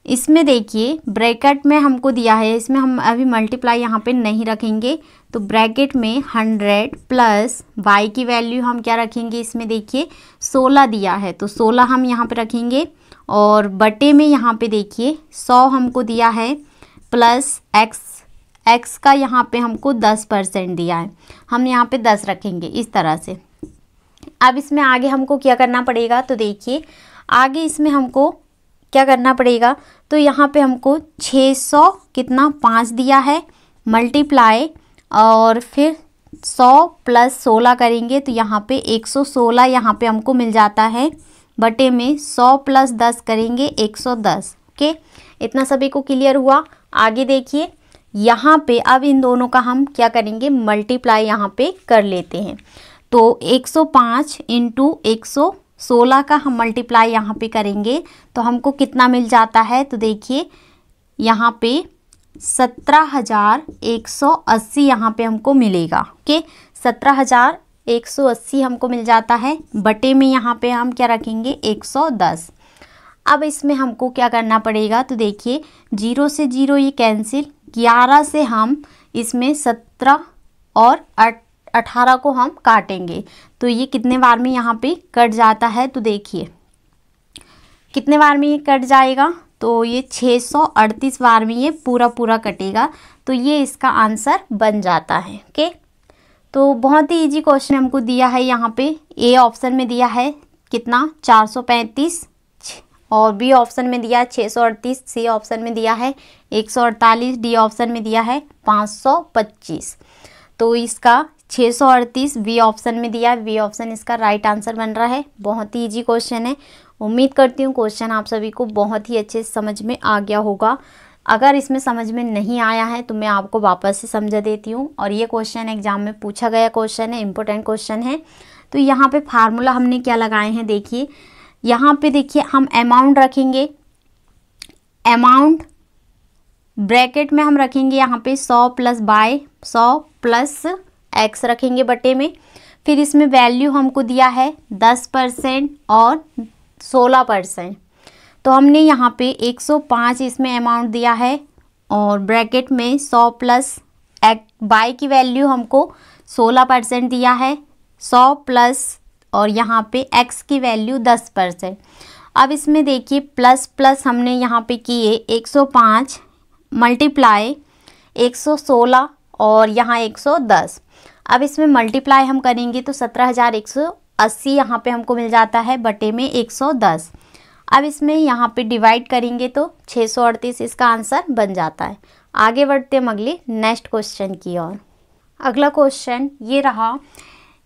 S1: इसमें देखिए ब्रैकेट में हमको दिया है, इसमें हम अभी मल्टीप्लाई यहाँ पे नहीं रखेंगे। तो ब्रैकेट में 100 प्लस y की वैल्यू हम क्या रखेंगे, इसमें देखिए 16 दिया है तो 16 हम यहाँ पे रखेंगे। और बटे में यहाँ पे देखिए 100 हमको दिया है प्लस x का यहाँ पे हमको 10% दिया है, हम यहाँ पे 10 रखेंगे इस तरह से। अब इसमें आगे हमको क्या करना पड़ेगा, तो देखिए आगे इसमें हमको क्या करना पड़ेगा, तो यहाँ पे हमको 600 कितना 5 दिया है मल्टीप्लाई और फिर 100 प्लस 16 करेंगे तो यहाँ पे 116 यहाँ पे हमको मिल जाता है, बटे में 100 प्लस 10 करेंगे 110। ओके, इतना सभी को क्लियर हुआ। आगे देखिए यहाँ पे अब इन दोनों का हम क्या करेंगे, मल्टीप्लाई यहाँ पे कर लेते हैं। तो 105 इंटू 116 का हम मल्टीप्लाई यहाँ पे करेंगे तो हमको कितना मिल जाता है, तो देखिए यहाँ पे 17,180 यहाँ पे हमको मिलेगा। ओके, 17,180 हमको मिल जाता है, बटे में यहाँ पे हम क्या रखेंगे 110। अब इसमें हमको क्या करना पड़ेगा, तो देखिए 0 से 0 ये कैंसिल, 11 से हम इसमें 17 और 18 को हम काटेंगे तो ये कितने बार में यहाँ पे कट जाता है, तो देखिए कितने बार में ये कट जाएगा, तो ये 638 बार में ये पूरा कटेगा। तो ये इसका आंसर बन जाता है। ओके, तो बहुत ही इजी क्वेश्चन हमको दिया है। यहाँ पे ए ऑप्शन में दिया है कितना 435 और बी ऑप्शन में दिया है 638, सी ऑप्शन में दिया है 148, डी ऑप्शन में दिया है 525। तो इसका 638 बी ऑप्शन में दिया है, बी ऑप्शन इसका राइट आंसर बन रहा है। बहुत ही इजी क्वेश्चन है। उम्मीद करती हूँ क्वेश्चन आप सभी को बहुत ही अच्छे से समझ में आ गया होगा। अगर इसमें समझ में नहीं आया है तो मैं आपको वापस से समझा देती हूँ। और ये क्वेश्चन एग्जाम में पूछा गया क्वेश्चन है, इंपॉर्टेंट क्वेश्चन है। तो यहाँ पे फार्मूला हमने क्या लगाए हैं, देखिए यहाँ पे देखिए हम अमाउंट रखेंगे, अमाउंट ब्रैकेट में हम रखेंगे यहाँ पे 100 प्लस बाय 100 प्लस x रखेंगे बटे में, फिर इसमें वैल्यू हमको दिया है 10% और 16%। तो हमने यहाँ पे 105 इसमें अमाउंट दिया है और ब्रैकेट में 100 प्लस बाय की वैल्यू हमको 16% दिया है, 100 प्लस और यहाँ पे x की वैल्यू 10%। अब इसमें देखिए प्लस प्लस हमने यहाँ पे किए 105 मल्टीप्लाई 116 और यहाँ 110। अब इसमें मल्टीप्लाई हम करेंगे तो 17,180 यहाँ पे हमको मिल जाता है बटे में 110। अब इसमें यहाँ पे डिवाइड करेंगे तो 638 इसका आंसर बन जाता है। आगे बढ़ते हम अगले नेक्स्ट क्वेश्चन की ओर। अगला क्वेश्चन ये रहा,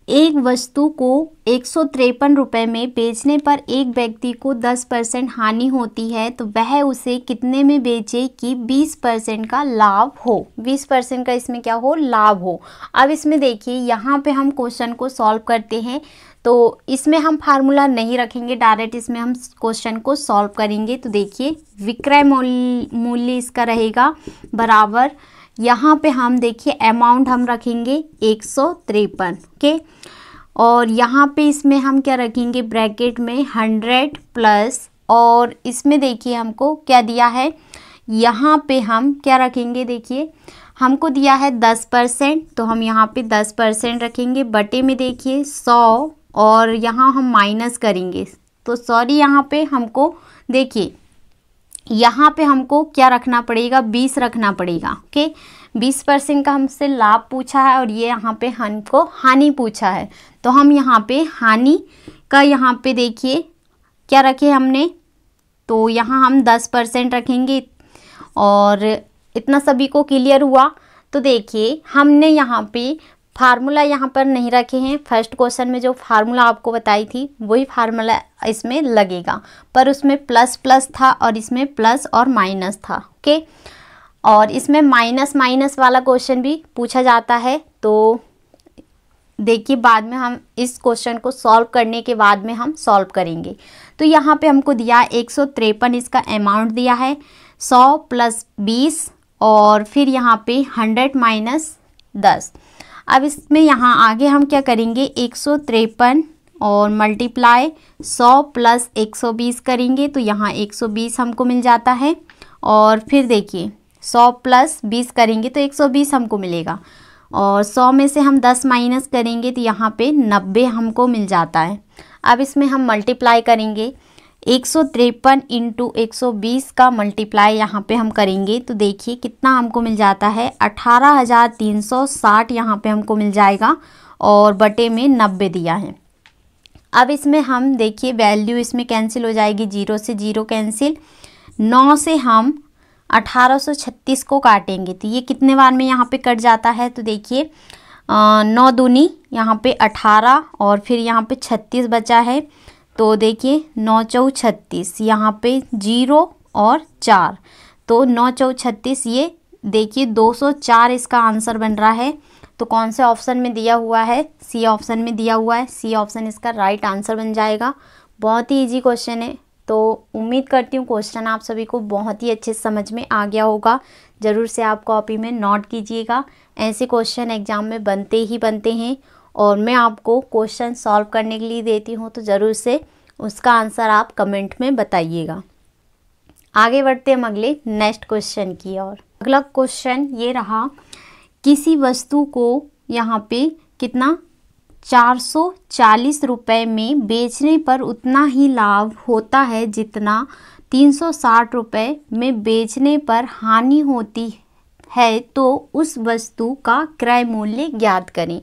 S1: एक वस्तु को 153 रुपये में बेचने पर एक व्यक्ति को 10% हानि होती है तो वह उसे कितने में बेचे कि 20% का लाभ हो। 20% का इसमें क्या हो, लाभ हो। अब इसमें देखिए यहाँ पे हम क्वेश्चन को सॉल्व करते हैं तो इसमें हम फार्मूला नहीं रखेंगे, डायरेक्ट इसमें हम क्वेश्चन को सॉल्व करेंगे। तो देखिए विक्रय मूल्य इसका रहेगा बराबर, यहाँ पे हम देखिए अमाउंट हम रखेंगे 153 के, और यहाँ पे इसमें हम क्या रखेंगे ब्रैकेट में 100 प्लस, और इसमें देखिए हमको क्या दिया है, यहाँ पे हम क्या रखेंगे, देखिए हमको दिया है 10%, तो हम यहाँ पे 10% रखेंगे बटे में देखिए 100 और यहाँ हम माइनस करेंगे तो सॉरी यहाँ पे हमको देखिए यहाँ पे हमको क्या रखना पड़ेगा, 20 रखना पड़ेगा। ओके, 20% का हमसे लाभ पूछा है और ये यहाँ पे हमको हानि पूछा है, तो हम यहाँ पे हानि का यहाँ पे देखिए क्या रखे हमने, तो यहाँ हम 10% रखेंगे और इतना सभी को क्लियर हुआ। तो देखिए हमने यहाँ पे फार्मूला यहाँ पर नहीं रखे हैं, फर्स्ट क्वेश्चन में जो फार्मूला आपको बताई थी वही फार्मूला इसमें लगेगा, पर उसमें प्लस प्लस था और इसमें प्लस और माइनस था। ओके, और इसमें माइनस माइनस वाला क्वेश्चन भी पूछा जाता है, तो देखिए बाद में हम इस क्वेश्चन को सॉल्व करने के बाद में हम सॉल्व करेंगे। तो यहाँ पे हमको दिया 153 इसका अमाउंट दिया है, 100 प्लस 20 और फिर यहाँ पे 100 माइनस 10। अब इसमें यहाँ आगे हम क्या करेंगे, 153 और मल्टीप्लाई 100 प्लस 120 करेंगे तो यहाँ 120 हमको मिल जाता है, और फिर देखिए 100 प्लस 20 करेंगे तो 120 हमको मिलेगा, और 100 में से हम 10 माइनस करेंगे तो यहाँ पे 90 हमको मिल जाता है। अब इसमें हम मल्टीप्लाई करेंगे 153 इंटू 120 का मल्टीप्लाई यहाँ पे हम करेंगे तो देखिए कितना हमको मिल जाता है, 18,360 यहाँ पे हमको मिल जाएगा और बटे में 90 दिया है। अब इसमें हम देखिए वैल्यू इसमें कैंसिल हो जाएगी, 0 से 0 कैंसिल, 9 से हम 1836 को काटेंगे तो ये कितने बार में यहाँ पे कट जाता है, तो देखिए 9 दूनी यहाँ पे 18 और फिर यहाँ पे 36 बचा है, तो देखिए 9 चौ 36, यहाँ पे 0 और 4, तो 9 चौ 36, ये देखिए 204 इसका आंसर बन रहा है। तो कौन से ऑप्शन में दिया हुआ है, सी ऑप्शन में दिया हुआ है, सी ऑप्शन इसका राइट आंसर बन जाएगा। बहुत ही इजी क्वेश्चन है, तो उम्मीद करती हूँ क्वेश्चन आप सभी को बहुत ही अच्छे समझ में आ गया होगा। ज़रूर से आप कॉपी में नोट कीजिएगा, ऐसे क्वेश्चन एग्जाम में बनते ही बनते हैं और मैं आपको क्वेश्चन सॉल्व करने के लिए देती हूँ, तो ज़रूर से उसका आंसर आप कमेंट में बताइएगा। आगे बढ़ते हम अगले नेक्स्ट क्वेश्चन की ओर। अगला क्वेश्चन ये रहा, किसी वस्तु को यहाँ पे कितना 440 रुपये में बेचने पर उतना ही लाभ होता है जितना 360 रुपये में बेचने पर हानि होती है, तो उस वस्तु का क्रय मूल्य ज्ञात करें।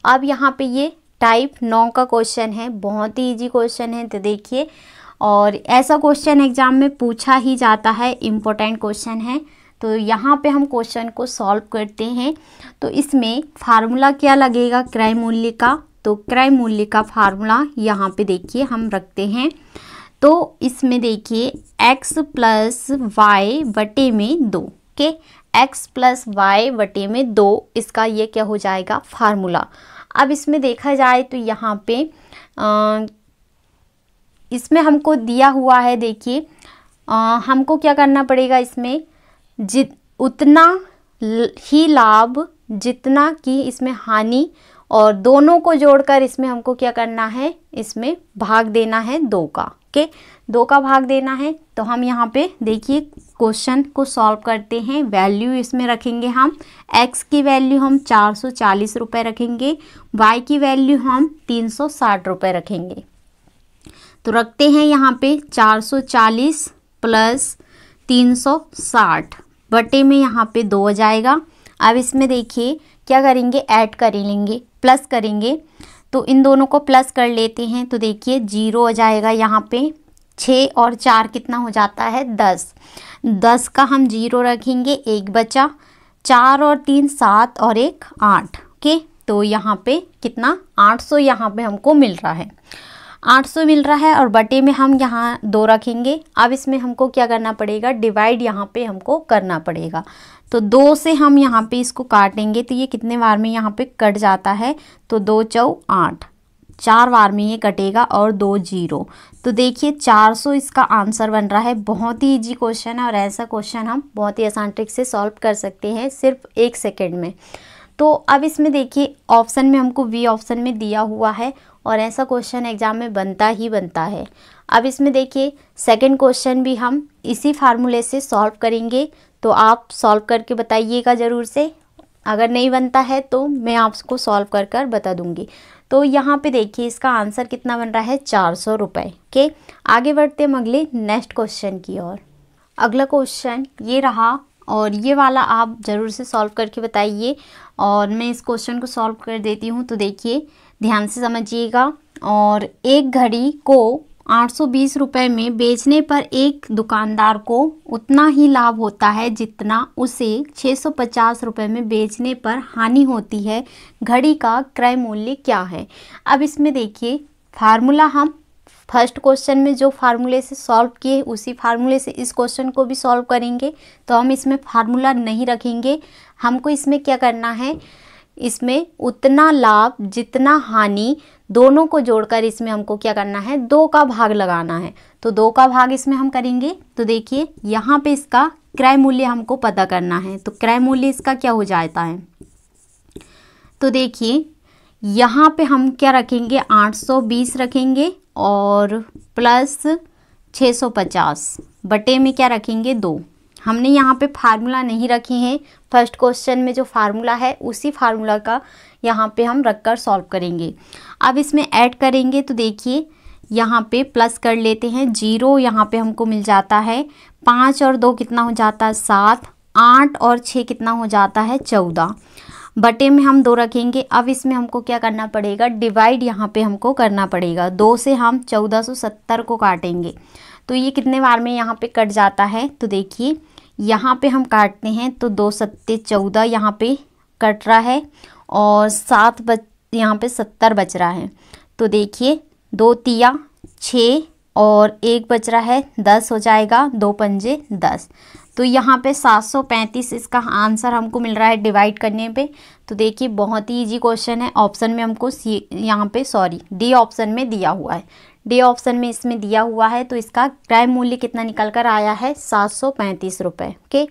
S1: अब यहाँ पे ये टाइप 9 का क्वेश्चन है, बहुत ही इजी क्वेश्चन है, तो देखिए, और ऐसा क्वेश्चन एग्जाम में पूछा ही जाता है, इम्पोर्टेंट क्वेश्चन है। तो यहाँ पे हम क्वेश्चन को सॉल्व करते हैं, तो इसमें फार्मूला क्या लगेगा क्रय मूल्य का, तो क्रय मूल्य का फार्मूला यहाँ पे देखिए हम रखते हैं। तो इसमें देखिए x प्लस वाई बटे में 2 के, x प्लस वाई बटे में 2 इसका ये क्या हो जाएगा फार्मूला। अब इसमें देखा जाए तो यहाँ पे इसमें हमको दिया हुआ है, देखिए हमको क्या करना पड़ेगा, इसमें उतना ही लाभ जितना कि इसमें हानि और दोनों को जोड़कर इसमें हमको क्या करना है, इसमें भाग देना है 2 का। ओके, 2 का भाग देना है। तो हम यहाँ पे देखिए क्वेश्चन को सॉल्व करते हैं। वैल्यू इसमें रखेंगे हम, x की वैल्यू हम 440 रुपये रखेंगे, y की वैल्यू हम 360 रुपये रखेंगे। तो रखते हैं यहाँ पे 440 प्लस 360 बटे में यहाँ पे 2 हो जाएगा। अब इसमें देखिए क्या करेंगे, ऐड कर लेंगे, प्लस करेंगे। तो इन दोनों को प्लस कर लेते हैं। तो देखिए 0 हो जाएगा यहाँ पे। 6 और 4 कितना हो जाता है, 10। 10 का हम 0 रखेंगे, 1 बचा। 4 और 3 7 और 1 8। ओके, तो यहाँ पे कितना 800 यहाँ पे हमको मिल रहा है, 800 मिल रहा है। और बटे में हम यहाँ 2 रखेंगे। अब इसमें हमको क्या करना पड़ेगा, डिवाइड यहाँ पे हमको करना पड़ेगा। तो 2 से हम यहाँ पे इसको काटेंगे तो ये कितने बार में यहाँ पे कट जाता है, तो 2 चौ 8, 4 बार में ये कटेगा और 2 0। तो देखिए 400 इसका आंसर बन रहा है। बहुत ही इजी क्वेश्चन है और ऐसा क्वेश्चन हम बहुत ही आसान ट्रिक से सॉल्व कर सकते हैं सिर्फ 1 सेकेंड में। तो अब इसमें देखिए ऑप्शन में हमको बी ऑप्शन में दिया हुआ है और ऐसा क्वेश्चन एग्जाम में बनता ही बनता है। अब इसमें देखिए सेकंड क्वेश्चन भी हम इसी फार्मूले से सॉल्व करेंगे। तो आप सॉल्व करके बताइएगा ज़रूर से, अगर नहीं बनता है तो मैं आपको सॉल्व कर कर बता दूंगी। तो यहाँ पे देखिए इसका आंसर कितना बन रहा है, 400 रुपये। ओके, आगे बढ़ते हम अगले नेक्स्ट क्वेश्चन की ओर। अगला क्वेश्चन ये रहा और ये वाला आप ज़रूर से सॉल्व करके बताइए और मैं इस क्वेश्चन को सॉल्व कर देती हूँ। तो देखिए ध्यान से समझिएगा। और एक घड़ी को 820 रुपये में बेचने पर एक दुकानदार को उतना ही लाभ होता है जितना उसे 650 रुपये में बेचने पर हानि होती है। घड़ी का क्रय मूल्य क्या है। अब इसमें देखिए फार्मूला हम फर्स्ट क्वेश्चन में जो फार्मूले से सॉल्व किए उसी फार्मूले से इस क्वेश्चन को भी सॉल्व करेंगे। तो हम इसमें फार्मूला नहीं रखेंगे, हमको इसमें क्या करना है, इसमें उतना लाभ जितना हानि दोनों को जोड़कर इसमें हमको क्या करना है, 2 का भाग लगाना है। तो 2 का भाग इसमें हम करेंगे। तो देखिए यहाँ पे इसका क्रय मूल्य हमको पता करना है। तो क्रय मूल्य इसका क्या हो जाता है, तो देखिए यहाँ पे हम क्या रखेंगे, 820 रखेंगे और प्लस 650 बटे में क्या रखेंगे, 2। हमने यहाँ पे फार्मूला नहीं रखे हैं, फर्स्ट क्वेश्चन में जो फार्मूला है उसी फार्मूला का यहाँ पे हम रखकर सॉल्व करेंगे। अब इसमें ऐड करेंगे तो देखिए यहाँ पे प्लस कर लेते हैं, 0 यहाँ पे हमको मिल जाता है। 5 और 2 कितना हो जाता है, 7। 8 और 6 कितना हो जाता है, 14। बटे में हम 2 रखेंगे। अब इसमें हमको क्या करना पड़ेगा, डिवाइड यहाँ पे हमको करना पड़ेगा। 2 से हम 1470 को काटेंगे तो ये कितने बार में यहाँ पे कट जाता है। तो देखिए यहाँ पे हम काटते हैं तो 2 सत्ते 14 यहाँ पे कट रहा है और 7 यहाँ पे 70 बच रहा है। तो देखिए 2 तिया 6 और 1 बच रहा है, 10 हो जाएगा, 2 पंजे 10। तो यहाँ पे 735 इसका आंसर हमको मिल रहा है डिवाइड करने पे। तो देखिए बहुत ही इजी क्वेश्चन है। ऑप्शन में हमको यहाँ पे डी ऑप्शन में दिया हुआ है, डी ऑप्शन में इसमें दिया हुआ है। तो इसका क्रय मूल्य कितना निकल कर आया है, 735 रुपये। ओके,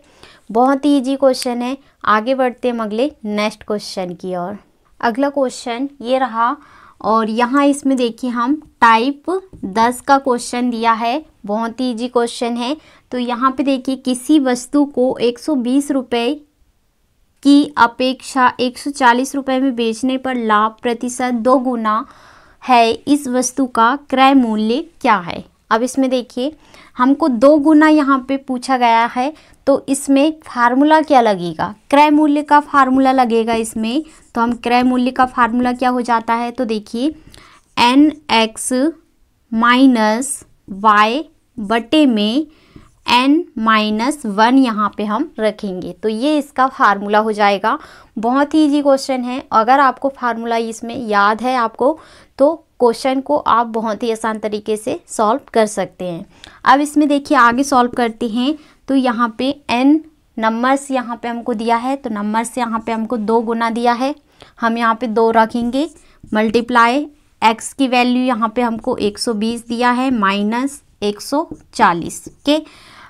S1: बहुत ही इजी क्वेश्चन है। आगे बढ़ते हम अगले नेक्स्ट क्वेश्चन की ओर। अगला क्वेश्चन ये रहा और यहाँ इसमें देखिए हम टाइप 10 का क्वेश्चन दिया है, बहुत ही इजी क्वेश्चन है। तो यहाँ पे देखिए किसी वस्तु को 120 रुपये की अपेक्षा 140 रुपये में बेचने पर लाभ प्रतिशत 2 गुना है, इस वस्तु का क्रय मूल्य क्या है। अब इसमें देखिए हमको 2 गुना यहाँ पे पूछा गया है तो इसमें फार्मूला क्या लगेगा, क्रय मूल्य का फार्मूला लगेगा इसमें। तो हम क्रय मूल्य का फार्मूला क्या हो जाता है, तो देखिए nx माइनस वाई बटे में n-1 यहाँ पे हम रखेंगे। तो ये इसका फार्मूला हो जाएगा। बहुत ही इजी क्वेश्चन है। अगर आपको फार्मूला इसमें याद है आपको तो क्वेश्चन को आप बहुत ही आसान तरीके से सॉल्व कर सकते हैं। अब इसमें देखिए आगे सॉल्व करते हैं। तो यहाँ पे n नंबर्स यहाँ पे हमको दिया है, तो नंबर्स यहाँ पे हमको 2 गुना दिया है, हम यहाँ पे 2 रखेंगे। मल्टीप्लाई x की वैल्यू यहाँ पे हमको 120 दिया है माइनस 140 के।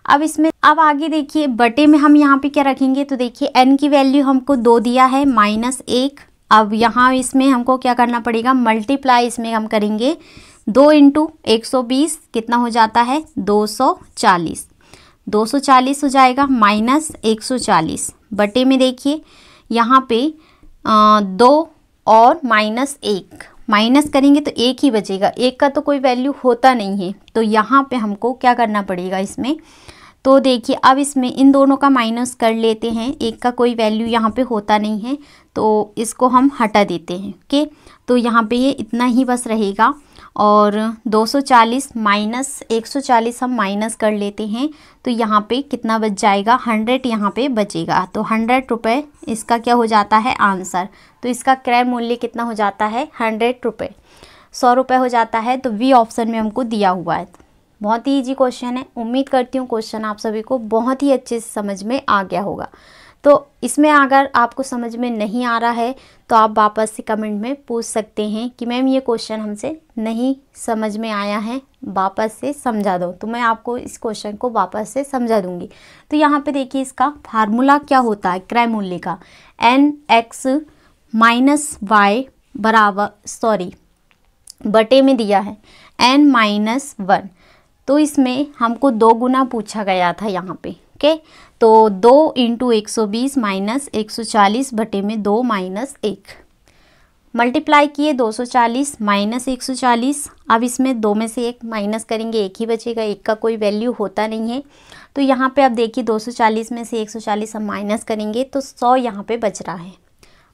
S1: अब इसमें अब आगे देखिए बटे में हम यहाँ पे क्या रखेंगे, तो देखिए n की वैल्यू हमको 2 दिया है माइनस 1। अब यहाँ इसमें हमको क्या करना पड़ेगा, मल्टीप्लाई इसमें हम करेंगे 2 इंटू 120 कितना हो जाता है 240, 240 हो जाएगा माइनस 140 बटे में देखिए यहाँ पे 2 और माइनस 1 माइनस करेंगे तो 1 ही बचेगा, 1 का तो कोई वैल्यू होता नहीं है, तो यहाँ पे हमको क्या करना पड़ेगा इसमें, तो देखिए अब इसमें इन दोनों का माइनस कर लेते हैं, 1 का कोई वैल्यू यहाँ पे होता नहीं है तो इसको हम हटा देते हैं। ओके, तो यहाँ पे ये इतना ही बस रहेगा और 240 माइनस 140 हम माइनस कर लेते हैं तो यहाँ पे कितना बच जाएगा 100 यहाँ पे बचेगा, तो 100 रुपये इसका क्या हो जाता है आंसर। तो इसका क्रय मूल्य कितना हो जाता है 100 रुपये, 100 रुपये हो जाता है। तो वी ऑप्शन में हमको दिया हुआ है। बहुत ही इजी क्वेश्चन है, उम्मीद करती हूँ क्वेश्चन आप सभी को बहुत ही अच्छे से समझ में आ गया होगा। तो इसमें अगर आपको समझ में नहीं आ रहा है तो आप वापस से कमेंट में पूछ सकते हैं कि मैम ये क्वेश्चन हमसे नहीं समझ में आया है, वापस से समझा दो, तो मैं आपको इस क्वेश्चन को वापस से समझा दूंगी। तो यहाँ पे देखिए इसका फार्मूला क्या होता है क्रय मूल्य का, nx माइनस वाई बराबर बटे में दिया है n-1, तो इसमें हमको 2 गुना पूछा गया था यहाँ पे। ओके, तो 2 इंटू 120 माइनस 140 बटे में 2 माइनस 1 मल्टीप्लाई किए 240 माइनस 140। अब इसमें 2 में से 1 माइनस करेंगे 1 ही बचेगा, 1 का कोई वैल्यू होता नहीं है। तो यहाँ पे अब देखिए 240 में से 140 हम माइनस करेंगे तो 100 यहाँ पे बच रहा है।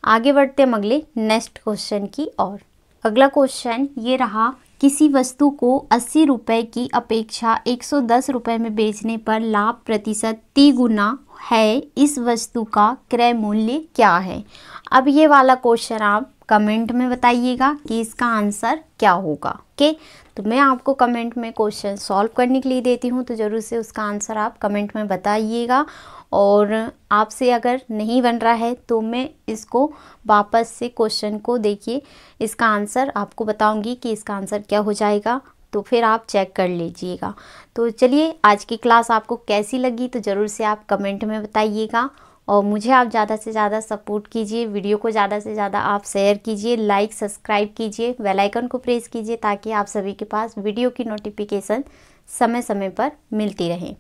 S1: आगे बढ़ते हम अगले नेक्स्ट क्वेश्चन की ओर। अगला क्वेश्चन ये रहा, किसी वस्तु को 80 रुपये की अपेक्षा 110 रुपये में बेचने पर लाभ प्रतिशत 30 गुना है, इस वस्तु का क्रय मूल्य क्या है। अब ये वाला क्वेश्चन आप कमेंट में बताइएगा कि इसका आंसर क्या होगा। ओके, तो मैं आपको कमेंट में क्वेश्चन सॉल्व करने के लिए देती हूँ, तो ज़रूर से उसका आंसर आप कमेंट में बताइएगा। और आपसे अगर नहीं बन रहा है तो मैं इसको वापस से क्वेश्चन को देखिए, इसका आंसर आपको बताऊंगी कि इसका आंसर क्या हो जाएगा, तो फिर आप चेक कर लीजिएगा। तो चलिए, आज की क्लास आपको कैसी लगी तो ज़रूर से आप कमेंट में बताइएगा और मुझे आप ज़्यादा से ज़्यादा सपोर्ट कीजिए, वीडियो को ज़्यादा से ज़्यादा आप शेयर कीजिए, लाइक सब्सक्राइब कीजिए, बेल आइकन को प्रेस कीजिए ताकि आप सभी के पास वीडियो की नोटिफिकेशन समय समय पर मिलती रहे।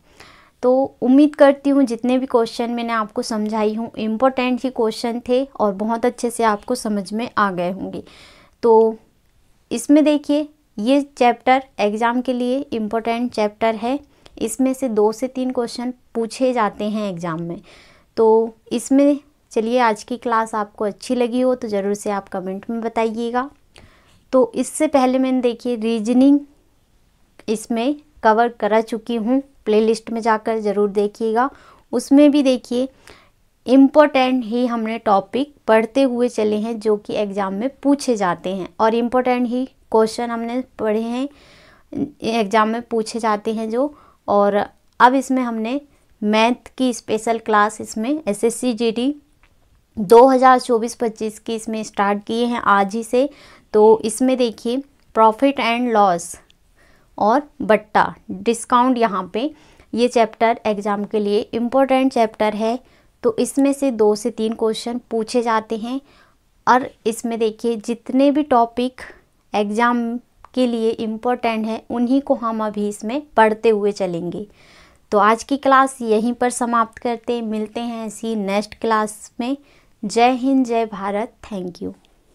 S1: तो उम्मीद करती हूँ जितने भी क्वेश्चन मैंने आपको समझाई हूँ इम्पोर्टेंट ही क्वेश्चन थे और बहुत अच्छे से आपको समझ में आ गए होंगे। तो इसमें देखिए ये चैप्टर एग्ज़ाम के लिए इम्पोर्टेंट चैप्टर है, इसमें से 2 से 3 क्वेश्चन पूछे जाते हैं एग्ज़ाम में। तो इसमें चलिए, आज की क्लास आपको अच्छी लगी हो तो ज़रूर से आप कमेंट में बताइएगा। तो इससे पहले मैंने देखिए रीजनिंग इसमें कवर करा चुकी हूँ, प्लेलिस्ट में जाकर ज़रूर देखिएगा। उसमें भी देखिए इम्पोर्टेंट ही हमने टॉपिक पढ़ते हुए चले हैं जो कि एग्ज़ाम में पूछे जाते हैं और इम्पोर्टेंट ही क्वेश्चन हमने पढ़े हैं, एग्ज़ाम में पूछे जाते हैं जो। और अब इसमें हमने मैथ की स्पेशल क्लास इसमें एसएससी जीडी 2024-25 की इसमें स्टार्ट किए हैं आज ही से। तो इसमें देखिए प्रॉफिट एंड लॉस और बट्टा डिस्काउंट, यहाँ पे ये चैप्टर एग्ज़ाम के लिए इम्पोर्टेंट चैप्टर है। तो इसमें से 2 से 3 क्वेश्चन पूछे जाते हैं और इसमें देखिए जितने भी टॉपिक एग्ज़ाम के लिए इम्पोर्टेंट है उन्हीं को हम अभी इसमें पढ़ते हुए चलेंगे। तो आज की क्लास यहीं पर समाप्त करते, मिलते हैं ऐसी नेक्स्ट क्लास में। जय हिंद, जय भारत, थैंक यू।